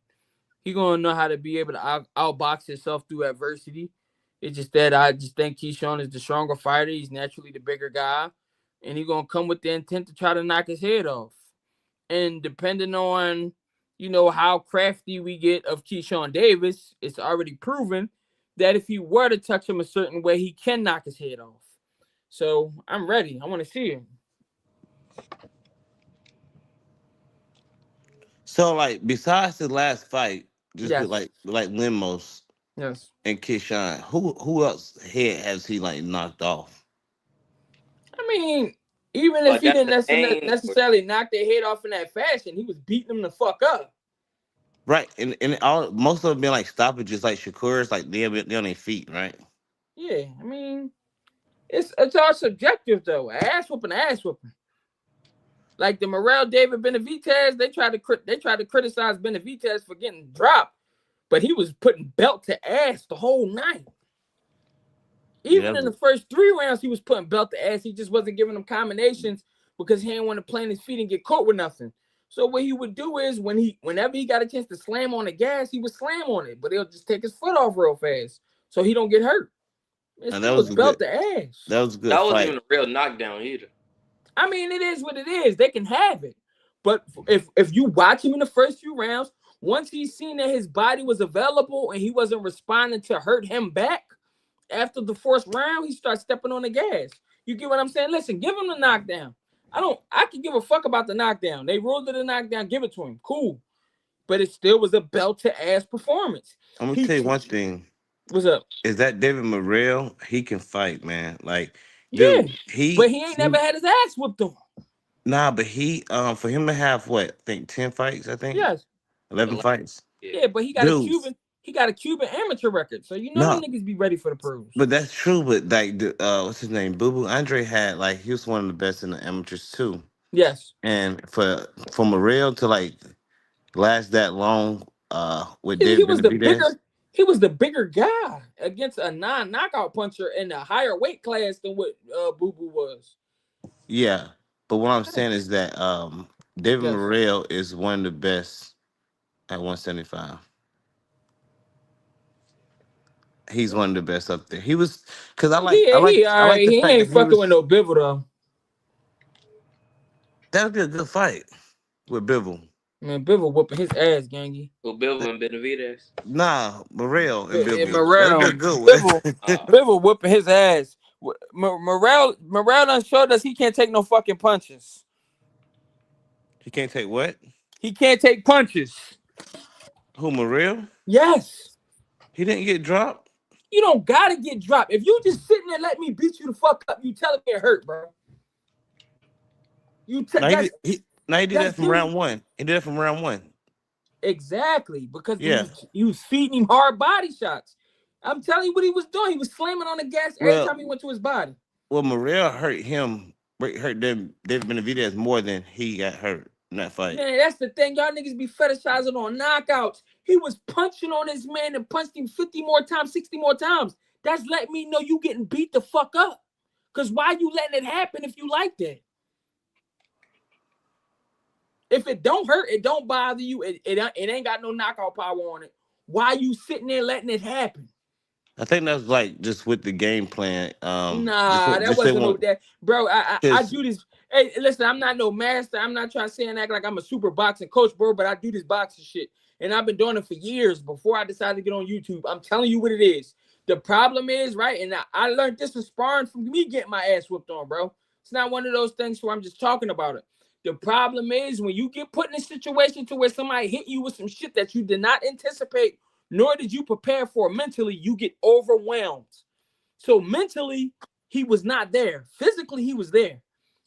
He gonna know how to be able to outbox himself through adversity. It's just that I just think Keyshawn is the stronger fighter. He's naturally the bigger guy, and he gonna come with the intent to try to knock his head off. And depending on, how crafty we get of Keyshawn Davis, it's already proven that if he were to touch him a certain way, he can knock his head off. So I'm ready. I want to see him. So like besides the last fight, just with Yes. like Limos Yes. and Kishan, who else head has he like knocked off? I mean, even if Like he that's didn't the name. necessarily knock their head off in that fashion, he was beating them the fuck up. Right, and all most of them been like stoppages, like Shakur's, like they on their feet, right? Yeah, I mean, it's all subjective though. Ass whooping. Like the Morrell David Benavidez, they tried to criticize Benavidez for getting dropped, but he was putting belt to ass the whole night. Even Yeah, in the first 3 rounds, he was putting belt to ass. He just wasn't giving them combinations because he didn't want to plant his feet and get caught with nothing. So what he would do is whenever he got a chance to slam on the gas, he would slam on it, but he'll just take his foot off real fast so he don't get hurt. It and that still was was a belt good to ass. that was a good That wasn't fight. even a real knockdown either. I mean, it is what it is. They can have it. But if you watch him in the first few rounds, once he's seen that his body was available and he wasn't responding to hurt him back, after the first round, he starts stepping on the gas. You get what I'm saying? Listen, give him the knockdown. I can give a fuck about the knockdown. They ruled it a knockdown, give it to him. Cool. But it still was a belt to ass performance. I'm gonna tell you one thing. What's up? Is that David Morrell? He can fight, man. Like, Yeah. dude, But he ain't never had his ass whooped on. nah, but he for him to have what, I think 10 fights, I think Yes. 11 fights. Yeah, but he got Dude, a Cuban amateur record. So them no, niggas be ready for the pros. but that's true. But like, what's his name? Boo Boo Andre had like he was one of the best in the amateurs too. Yes. And for Morrell to like last that long, with He David was the Benavidez, bigger guy against a non-knockout puncher in a higher weight class than what Boo Boo was. yeah. But what I'm saying is that David Yes. Morrell is one of the best at 175. He's one of the best up there. He was because I like I like He I all like right. the He fact ain't that he fucking with was. no Bivol though. That would be a good fight with Bivol. Man, Bivol whooping his ass, gangy. With Bill and Benavidez. Nah, Morrell and And Bivol. That'd be Morrell, a good one. Bivol whooping his ass. Morrell done showed us he can't take no fucking punches. He can't take what? He can't take punches. Who, Morrell? Yes. He didn't get dropped. You don't gotta get dropped. If you just sitting there let me beat you the fuck up, you telling me it hurt, bro. He did that from round one. He did that from round one. Exactly, because Yeah. he was feeding him hard body shots. I'm telling you what he was doing. He was slamming on the gas every time he went to his body. Well, Morrell hurt them David Benavidez more than he got hurt in that fight. Man, that's the thing. Y'all niggas be fetishizing on knockouts. He was punching on his man and punched him 50 more times, 60 more times. That's letting me know you getting beat the fuck up. Because why you letting it happen if you like that? If it don't hurt, it don't bother you, it ain't got no knockout power on it. Why you sitting there letting it happen? I think that's like just with the game plan. Nah, that wasn't no that, bro. I do this. Hey, listen, I'm not no master. I'm not trying to say and act like I'm a super boxing coach, bro. But I do this boxing shit, and I've been doing it for years before I decided to get on YouTube. I'm telling you what it is. The problem is, right, and I learned this from sparring from me getting my ass whipped on, bro. It's not one of those things where I'm just talking about it. The problem is when you get put in a situation to where somebody hit you with some shit that you did not anticipate, nor did you prepare for mentally, you get overwhelmed. So mentally, he was not there. Physically, he was there.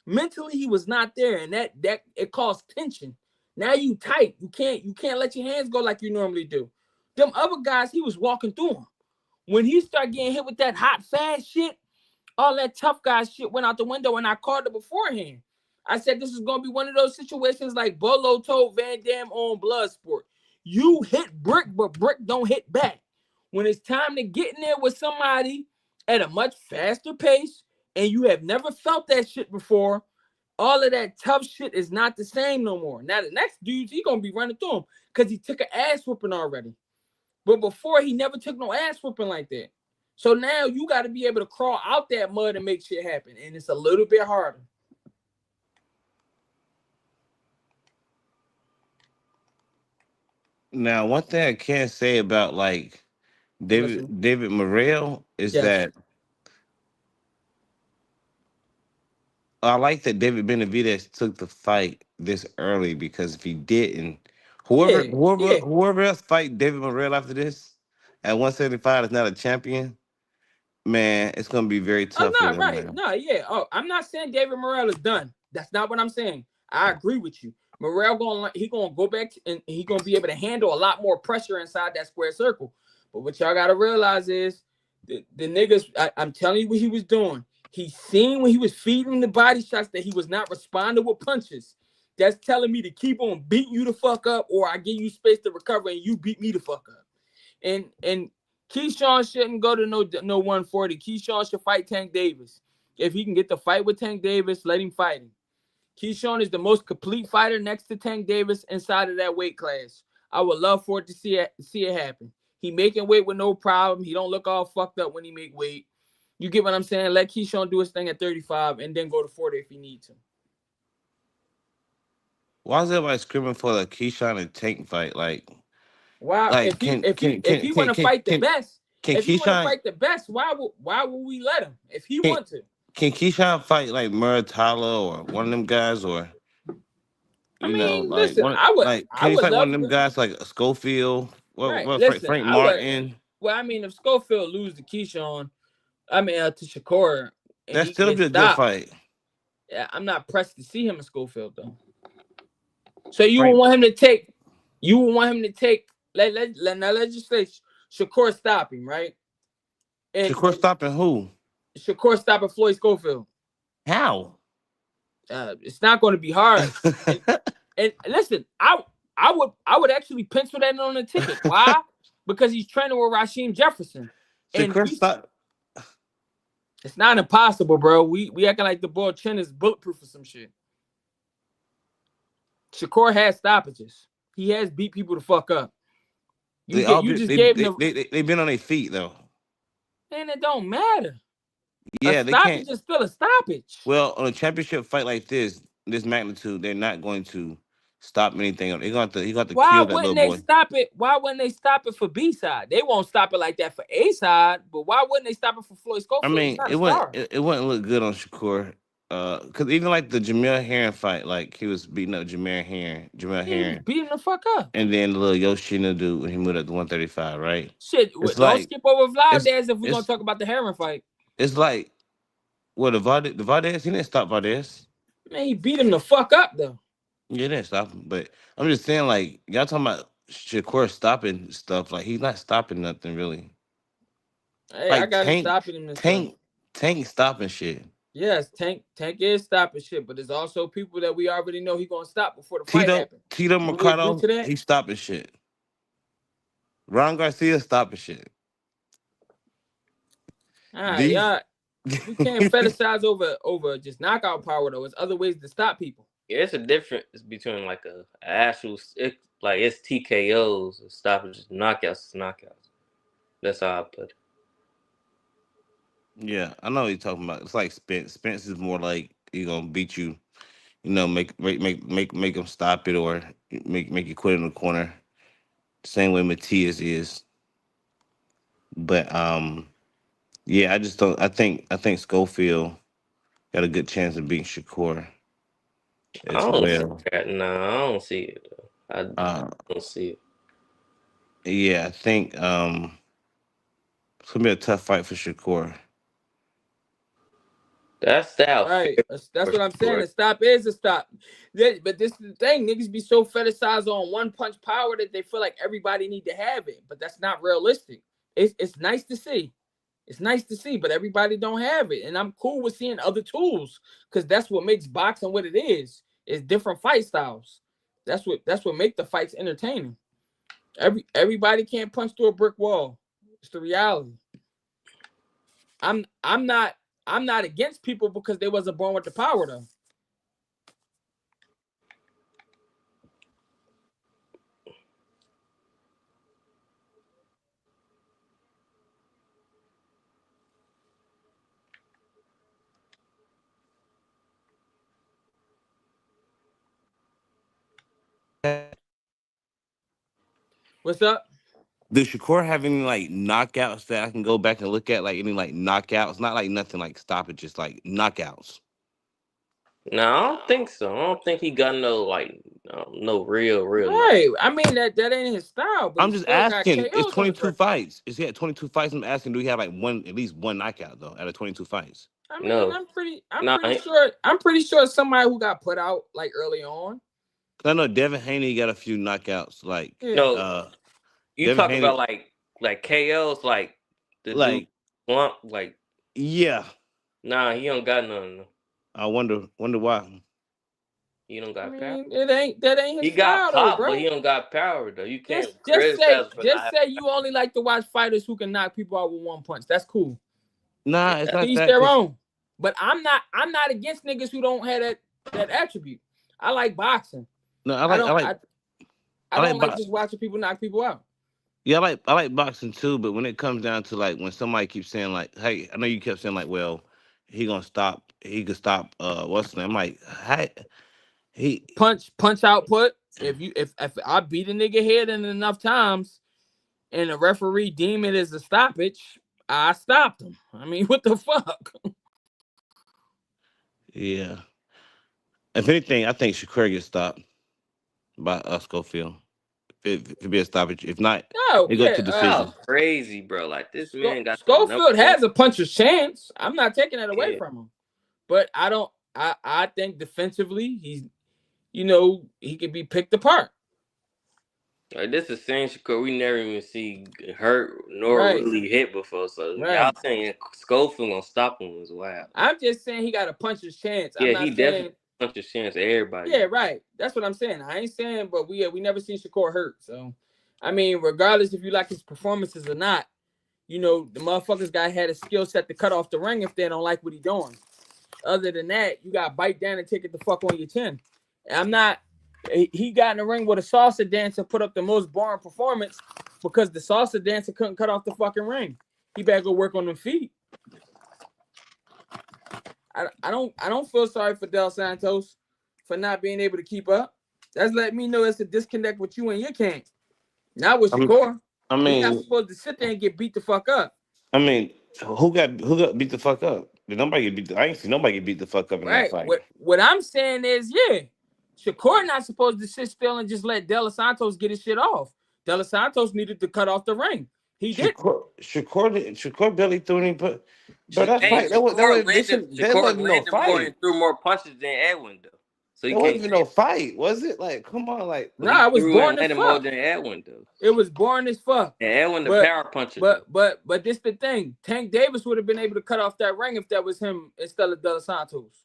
Mentally, he was not there, and that it caused tension. Now you tight. You can't let your hands go like you normally do. Them other guys, he was walking through them. When he started getting hit with that hot, fast shit, All that tough guy shit went out the window, and I called it beforehand. I said this is gonna be one of those situations like Bolo told Van Damme on Bloodsport. You hit brick, but brick don't hit back. When it's time to get in there with somebody at a much faster pace, and you have never felt that shit before, all of that tough shit is not the same no more. Now the next dude, he gonna be running through him because he took an ass whooping already. But before, he never took no ass whooping like that. So now you got to be able to crawl out that mud and make shit happen. And it's a little bit harder. Now, one thing I can't say about like David Morrell is Yes. that I like that David Benavidez took the fight this early, because if he didn't, whoever Yeah. whoever Yeah. whoever else fight David Morrell after this at 175 is not a champion, man, it's gonna be very Oh, tough for no, them, right. man. No, yeah. Oh, I'm not saying David Morrell is done. That's not what I'm saying. I agree with you. Morrell gonna go back and he gonna be able to handle a lot more pressure inside that square circle. But what y'all gotta realize is the niggas, I'm telling you what he was doing. He seen when he was feeding the body shots that he was not responding with punches. That's telling me to keep on beating you the fuck up, or I give you space to recover and you beat me the fuck up. And Keyshawn shouldn't go to no 140. Keyshawn should fight Tank Davis. If he can get the fight with Tank Davis, let him fight him. Keyshawn is the most complete fighter next to Tank Davis inside of that weight class. I would love for it to see it happen. He making weight with no problem. He don't look all fucked up when he make weight. You get what I'm saying? Let Keyshawn do his thing at 35 and then go to 40 if he needs to. Why is everybody screaming for the Keyshawn and Tank fight? Wow, Like if he want to fight the best, can if he want to Keyshawn fight the best, why would we let him if he can want to? can Keyshawn fight like Muratalo or one of them guys, or I mean, like listen, one, I like can he would fight one of love them to. guys like Schofield, Right, listen, Frank I would. Martin? Well, I mean, if Schofield lose to Keyshawn, I mean to Shakur, and That he can still get be a good stopped, fight. yeah, I'm not pressed to see him in Schofield though. So you would Frank want him to take. You would want him to take. Now let's just say Shakur stop him, right? And Shakur stopping who? Shakur stopping Floyd Schofield. How? It's not going to be hard. And listen, I would actually pencil that in on the ticket. Why? Because he's training with Rasheem Jefferson, and Shakur stop. it's not impossible, bro. We acting like the ball chin is bulletproof or some shit. Shakur has stoppages. He has beat people to fuck up. You just gave him the, They've been on their feet though. and it don't matter. A Yeah, they stoppage can't. is still a stoppage. Well, on a championship fight like this magnitude, they're not going to stop anything. They're going to he got to Why kill that wouldn't little they boy. stop it? Why wouldn't they stop it for B side? They won't stop it like that for A side, but why wouldn't they stop it for Floyd I Schofield? He's mean, not a star. it wouldn't look good on Shakur. Because even like the Jamel Herring fight, like he was beating up Jamel He was Herring, beating the fuck up. and then the little Yoshino dude when he moved up to 135, right? Shit, It's don't like skip over it's Valdez if we're gonna it's talk about the Heron fight. it's like the Valdez, he didn't stop Valdez. Man, he beat him the fuck up though. Yeah, he didn't stop him. But I'm just saying, like, y'all talking about Shakur stopping stuff, like he's not stopping nothing really. Hey, I Like got him stopping him and stuff. Tank stopping shit. Yes, Tank is stopping shit, but there's also people that we already know he gonna stop before the fight happens. Tito Do we agree Mercado, to that? he's stopping shit. Ron Garcia stopping shit. All right, These y'all. We can't fetishize over just knockout power though. There's other ways to stop people. Yeah, it's a difference between like a actual like it's TKOs, stoppages, knockouts, knockouts. That's how I put it. Yeah, I know what you're talking about. It's like Spence. Spence is more like he gonna beat you, make him stop it, or make you quit in the corner. Same way Matias is. But yeah, I just don't. I think Schofield got a good chance of beating Shakur I as don't see well. that. No, I don't see it. Though. I Uh, don't see it. yeah, I think it's gonna be a tough fight for Shakur. That's that Right. fair That's for what I'm saying. sure. A stop is a stop. But this is the thing. Niggas be so fetishized on one punch power that they feel like everybody need to have it. But that's not realistic. It's nice to see. It's nice to see, but everybody don't have it. And I'm cool with seeing other tools because that's what makes boxing what it is. It's different fight styles. That's what make the fights entertaining. Everybody can't punch through a brick wall. It's the reality. I'm not against people because they wasn't born with the power though. What's up? Does Shakur have any like knockouts that I can go back and look at? Like any like knockouts? Not like nothing like stoppages, like knockouts. No, I don't think so. I don't think he got no like no real knock. Right. I mean that ain't his style, but I'm he just still got asking. It's KOs on his 22 record. fights. Is he at 22 fights? I'm asking. Do he have like at least one knockout though, out of 22 fights? I mean, No, I'm pretty sure somebody who got put out like early on. 'Cause I know Devin Haney got a few knockouts. Like Yeah. no. You Devin talk about Haney, like KOs, like the dude like slump, like yeah. nah, he don't got none. I wonder why. He don't I got power. mean, that ain't He his got style though, pop, but bro. he don't got power though. You can't Just say criticize him for not just having say you only like to watch fighters who can knock people out with one punch. That's cool. Nah, it's power. not Each that. their 'Cause own. But I'm not against niggas who don't have that attribute. I like boxing. no, I don't I I don't like like box. just watching people knock people out. Yeah, I like boxing too. But when it comes down to like when somebody keeps saying like, "Hey," I know you kept saying like, "Well, he gonna stop. He could stop." What's the name? I'm like, "Hey, he." Punch output. If I beat a nigga head in enough times and the referee deem it as a stoppage, I stopped him. I mean, what the fuck? Yeah. If anything, I think Shakur gets stopped by Schofield. If it be a stoppage, if not, No, it go yeah. to Y'all decision. crazy, bro. Like this man got the number Schofield one has a puncher's chance. I'm not taking that away kid. from him. But I don't I think defensively he can be picked apart. Like this is same Shakur we never even see hurt nor Right. really hit before. So y'all Right. saying Schofield gonna stop him as wild. I'm just saying he got a puncher's chance. I'm Yeah, he not definitely saying punch a chance at everybody. yeah, right. That's what I'm saying. I ain't saying, but we never seen Shakur hurt. So I mean, regardless if you like his performances or not, the motherfuckers guy had a skill set to cut off the ring if they don't like what he doing. Other than that, you got bite down and take it the fuck on your chin. And I'm not. He got in the ring with a salsa dancer, put up the most boring performance because the salsa dancer couldn't cut off the fucking ring. He better go work on them feet. I don't feel sorry for Del Santos for not being able to keep up. That's letting me know it's a disconnect with you and your camp. Not with I'm, Shakur. I He not mean, supposed to sit there and get beat the fuck up. I mean, who got beat the fuck up? Did nobody get beat? I ain't see nobody get beat the fuck up in that Right. fight. What I'm saying is, yeah, Shakur not supposed to sit still and just let De Los Santos get his shit off. De Los Santos needed to cut off the ring. He did. Shakur barely threw any. But that Hey, fight, that was that Shakur wasn't no landed more fight. and threw more punches than Edwin though. So you That wasn't can't even say no that. fight, was it? Like, come on, like. But he Nah, it was threw and boring as landed more fuck. than Edwin though. It was boring as fuck. And Edwin the But power puncher though. but this the thing. Tank Davis would have been able to cut off that ring if that was him instead of De Los Santos.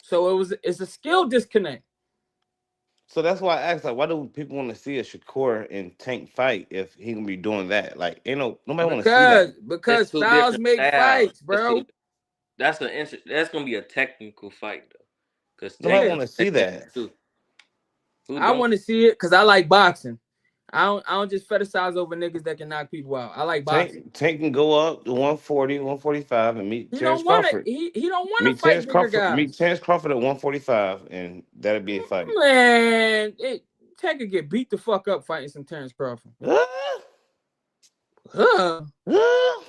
So it's a skill disconnect. So that's why I asked, like, why do people want to see a Shakur and Tank fight if he gonna be doing that? Like, ain't nobody want to see that. Because It's two styles different make styles. fights, bro. That's gonna be a technical fight though. Cause Tank Nobody Yeah. want to see that. too. Who I don't? want to see it because I like boxing. I don't just fetishize over niggas that can knock people out. I like boxing. Tank can go up to 140, 145 and meet He Terrence don't want to. Crawford. He don't want to fight bigger Meet guys. Terrence Crawford at 145, and that'd be a fight. Man, Tank could get beat the fuck up fighting some Terrence Crawford. Ah, Huh? ah.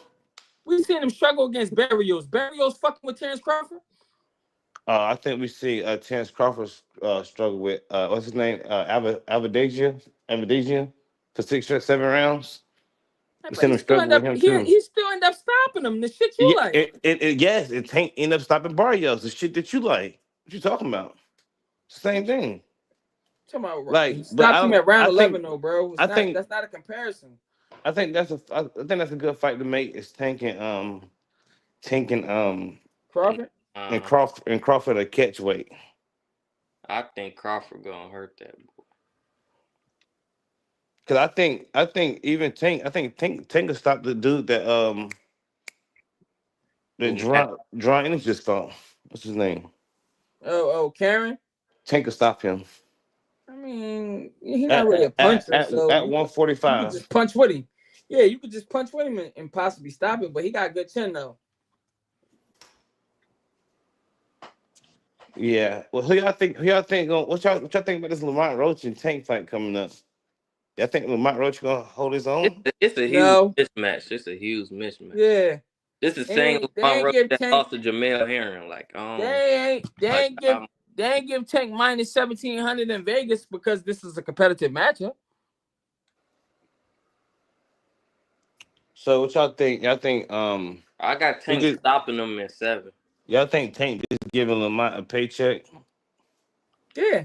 We seen him struggle against Barrios. Barrios fucking with Terrence Crawford. I think we see Terrence Crawford struggle with what's his name, Avadasia for 6 or 7 rounds. We But seen he him still struggle end with up him he, too. he still end up stopping him. The shit you Yeah, like. yes, it Tank end up stopping Barrios, the shit that you like. What you talking about? Same thing. Talking about Like, he but I stopped him don't. at round 11 though, bro. I think That's not a comparison. I think that's a good fight to make. Is tanking Crawford. Uh, And Crawford a catch weight. I think Crawford gonna hurt that boy. Cause I think even Tank could stop the dude that Who Matt? Draw Ennis just fought. What's his name? Karen. Tank could stop him I mean, he's not at really a puncher, so at you could 145. just punch with him. Yeah, you could just punch with him and possibly stop it. But he got a good chin though. Yeah. Well, who y'all think? Who y'all think? What y'all think about this Lamont Roach and Tank fight coming up? Y'all think Lamont Roach gonna hold his own? It's a huge No, mismatch. It's a huge mismatch. yeah, This is the same they Lamont ain't Roach give that Tank. lost to Jamel Herring. Like, They like ain't give they ain't give Tank minus 1,700 in Vegas because this is a competitive matchup. So what y'all think? I got he Tank just stopping them in 7. y'all think Tank just giving Lamont a paycheck? Yeah,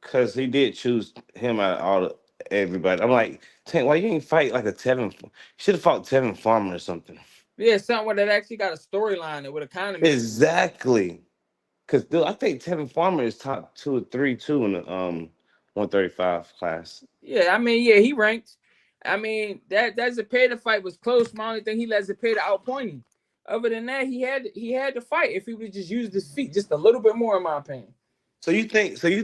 Cause he did choose him out of everybody. I'm like, Tank, why you ain't fight like a Tevin? You should have fought Tevin Farmer or something. yeah, something that actually got a storyline that would have kind of made sense. Exactly. Cause dude, I think Tevin Farmer is top 2 or 3 too in the 135 class. Yeah, I mean, yeah, he ranked. I mean, that Zepeda fight was close. My only thing, he let Zepeda outpoint him. Other than that, he had to fight if he would just use his feet just a little bit more, in my opinion. So you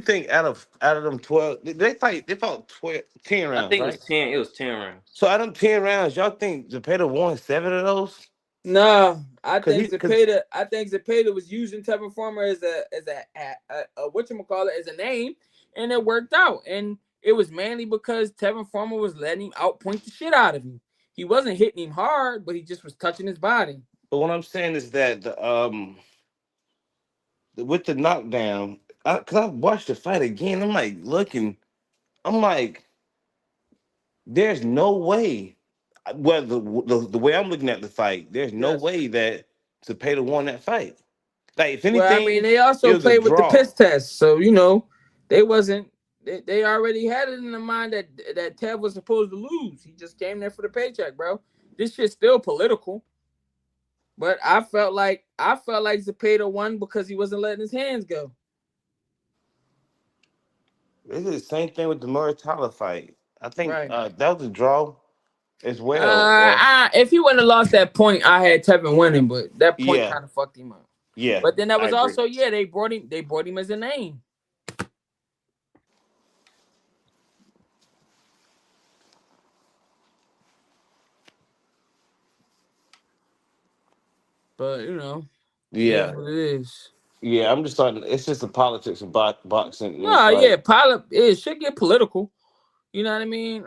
think out of them 12, they fought 12, 10 I rounds, think it was right? 10. It was 10 rounds. So out of them 10 rounds, y'all think Zepeda won 7 of those? No, I Cause think he cause Zepeda was using Tevin Farmer as a whatchamacallit, as a name, and it worked out. And it was mainly because Tevin Farmer was letting him outpoint the shit out of him. He wasn't hitting him hard, but he just was touching his body. but what I'm saying is that with the knockdown, cause I watched the fight again. I'm like, there's no way. Well, the way I'm looking at the fight, there's no Yes. way that Zepeda won that fight. Like, if Well, I mean, anything, they it also was a played with the draw. piss test, so they wasn't. They already had it in the mind that Tev was supposed to lose. He just came there for the paycheck, bro. This shit's still political, but I felt like Zepeda won because he wasn't letting his hands go. It's the same thing with the Muratala fight. I think Right. that was a draw as well. Or If he wouldn't have lost that point, I had Tevin winning, but that point yeah, kind of fucked him up. yeah, But then that I was agree. also, yeah, they brought him as a name. But it is Yeah, what it is. yeah. I'm just starting. It's just the politics of boxing, and it's No, yeah, like, pilot it should get political. You know what I mean?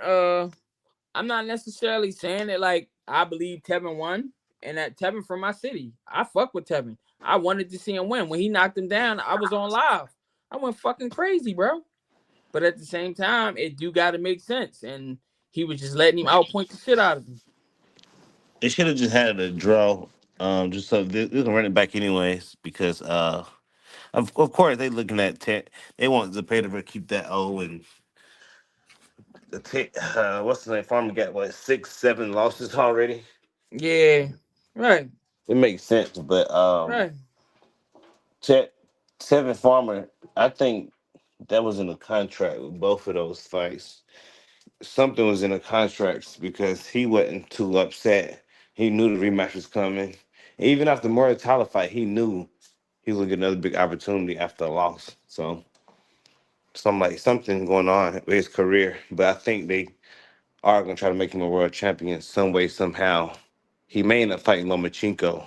I'm not necessarily saying that like I believe Tevin won and that Tevin from my city. I fuck with Tevin. I wanted to see him win. When he knocked him down, I was on live. I went fucking crazy, bro. But at the same time, it do gotta make sense. And he was just letting him outpoint the shit out of him. they should have just had a draw. Just so they can run it back anyways, because of course they looking at they want Zepeda to keep that O and what's the name? Farmer got what 6, 7 losses already. Yeah. Right. It makes sense, but Right. Te- Tevin Farmer, I think that was in the contract with both of those fights. Something was in the contracts because he wasn't too upset. He knew the rematch was coming. Even after Muratala fight, he knew he was gonna get another big opportunity after a loss. So I'm like something going on with his career. But I think they are gonna try to make him a world champion some way, somehow. He may end up fighting Lomachenko.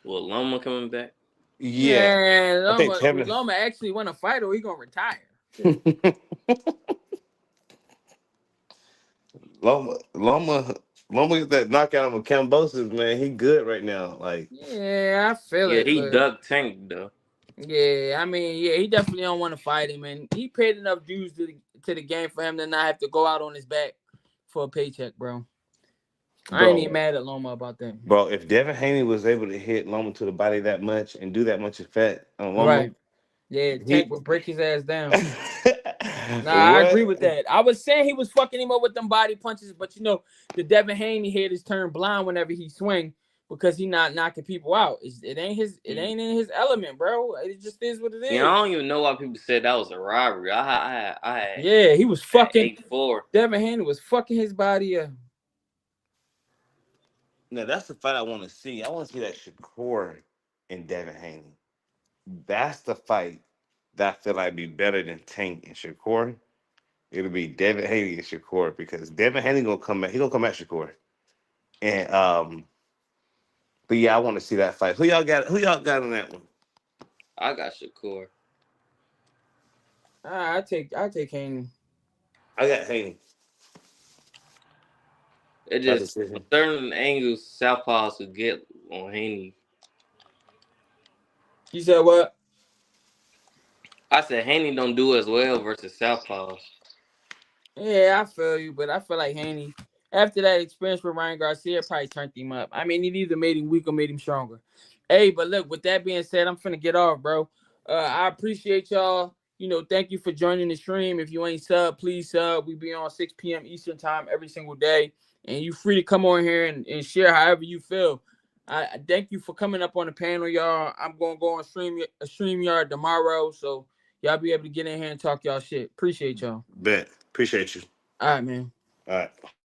Well, Loma coming back. Yeah. Man, I think Loma, Tevin Loma actually want to fight or he gonna retire. Shit. Loma get that knockout on Cambosis, man. He good right now. Like, Yeah, I feel Yeah, it, he but ducked Tank though. yeah, I mean, yeah, he definitely don't want to fight him, and he paid enough dues to the game for him to not have to go out on his back for a paycheck, bro. I ain't even bro, mad at Loma about that. if Devin Haney was able to hit Loma to the body that much and do that much effect on Loma, Right. Yeah, Tank he would break his ass down. Nah, I agree What? with that. I was saying he was fucking him up with them body punches, but you know, the Devin Haney head is turned blind whenever he swing because he not knocking people out. It ain't his. It ain't in his element, bro. It just is what it is. Yeah, I don't even know why people said that was a robbery. I had Yeah, he was at fucking. 8-4. Devin Haney was fucking his body up. Now that's the fight I want to see. I want to see that Shakur and Devin Haney. That's the fight that I feel like be better than Tank and Shakur. It'll be Devin Haney and Shakur because Devin Haney gonna come back. He gonna come at Shakur. And but yeah, I want to see that fight. Who y'all got? Who y'all got on that one? I got Shakur. I take Haney. I got Haney. It By just decision. certain angles Southpaws could get on Haney. You said what? I said Haney don't do as well versus Southpaws. Yeah, I feel you, but I feel like Haney, after that experience with Ryan Garcia, probably turned him up. I mean, it either made him weak or made him stronger. Hey, but look, with that being said, I'm finna get off, bro. I appreciate y'all. You know, thank you for joining the stream. If you ain't sub, please sub. We be on 6 p.m. Eastern time every single day. And you free to come on here and share however you feel. I thank you for coming up on the panel, y'all. I'm gonna go on StreamYard tomorrow. So y'all be able to get in here and talk y'all shit. Appreciate y'all. Bet. Appreciate you. All right, man. All right.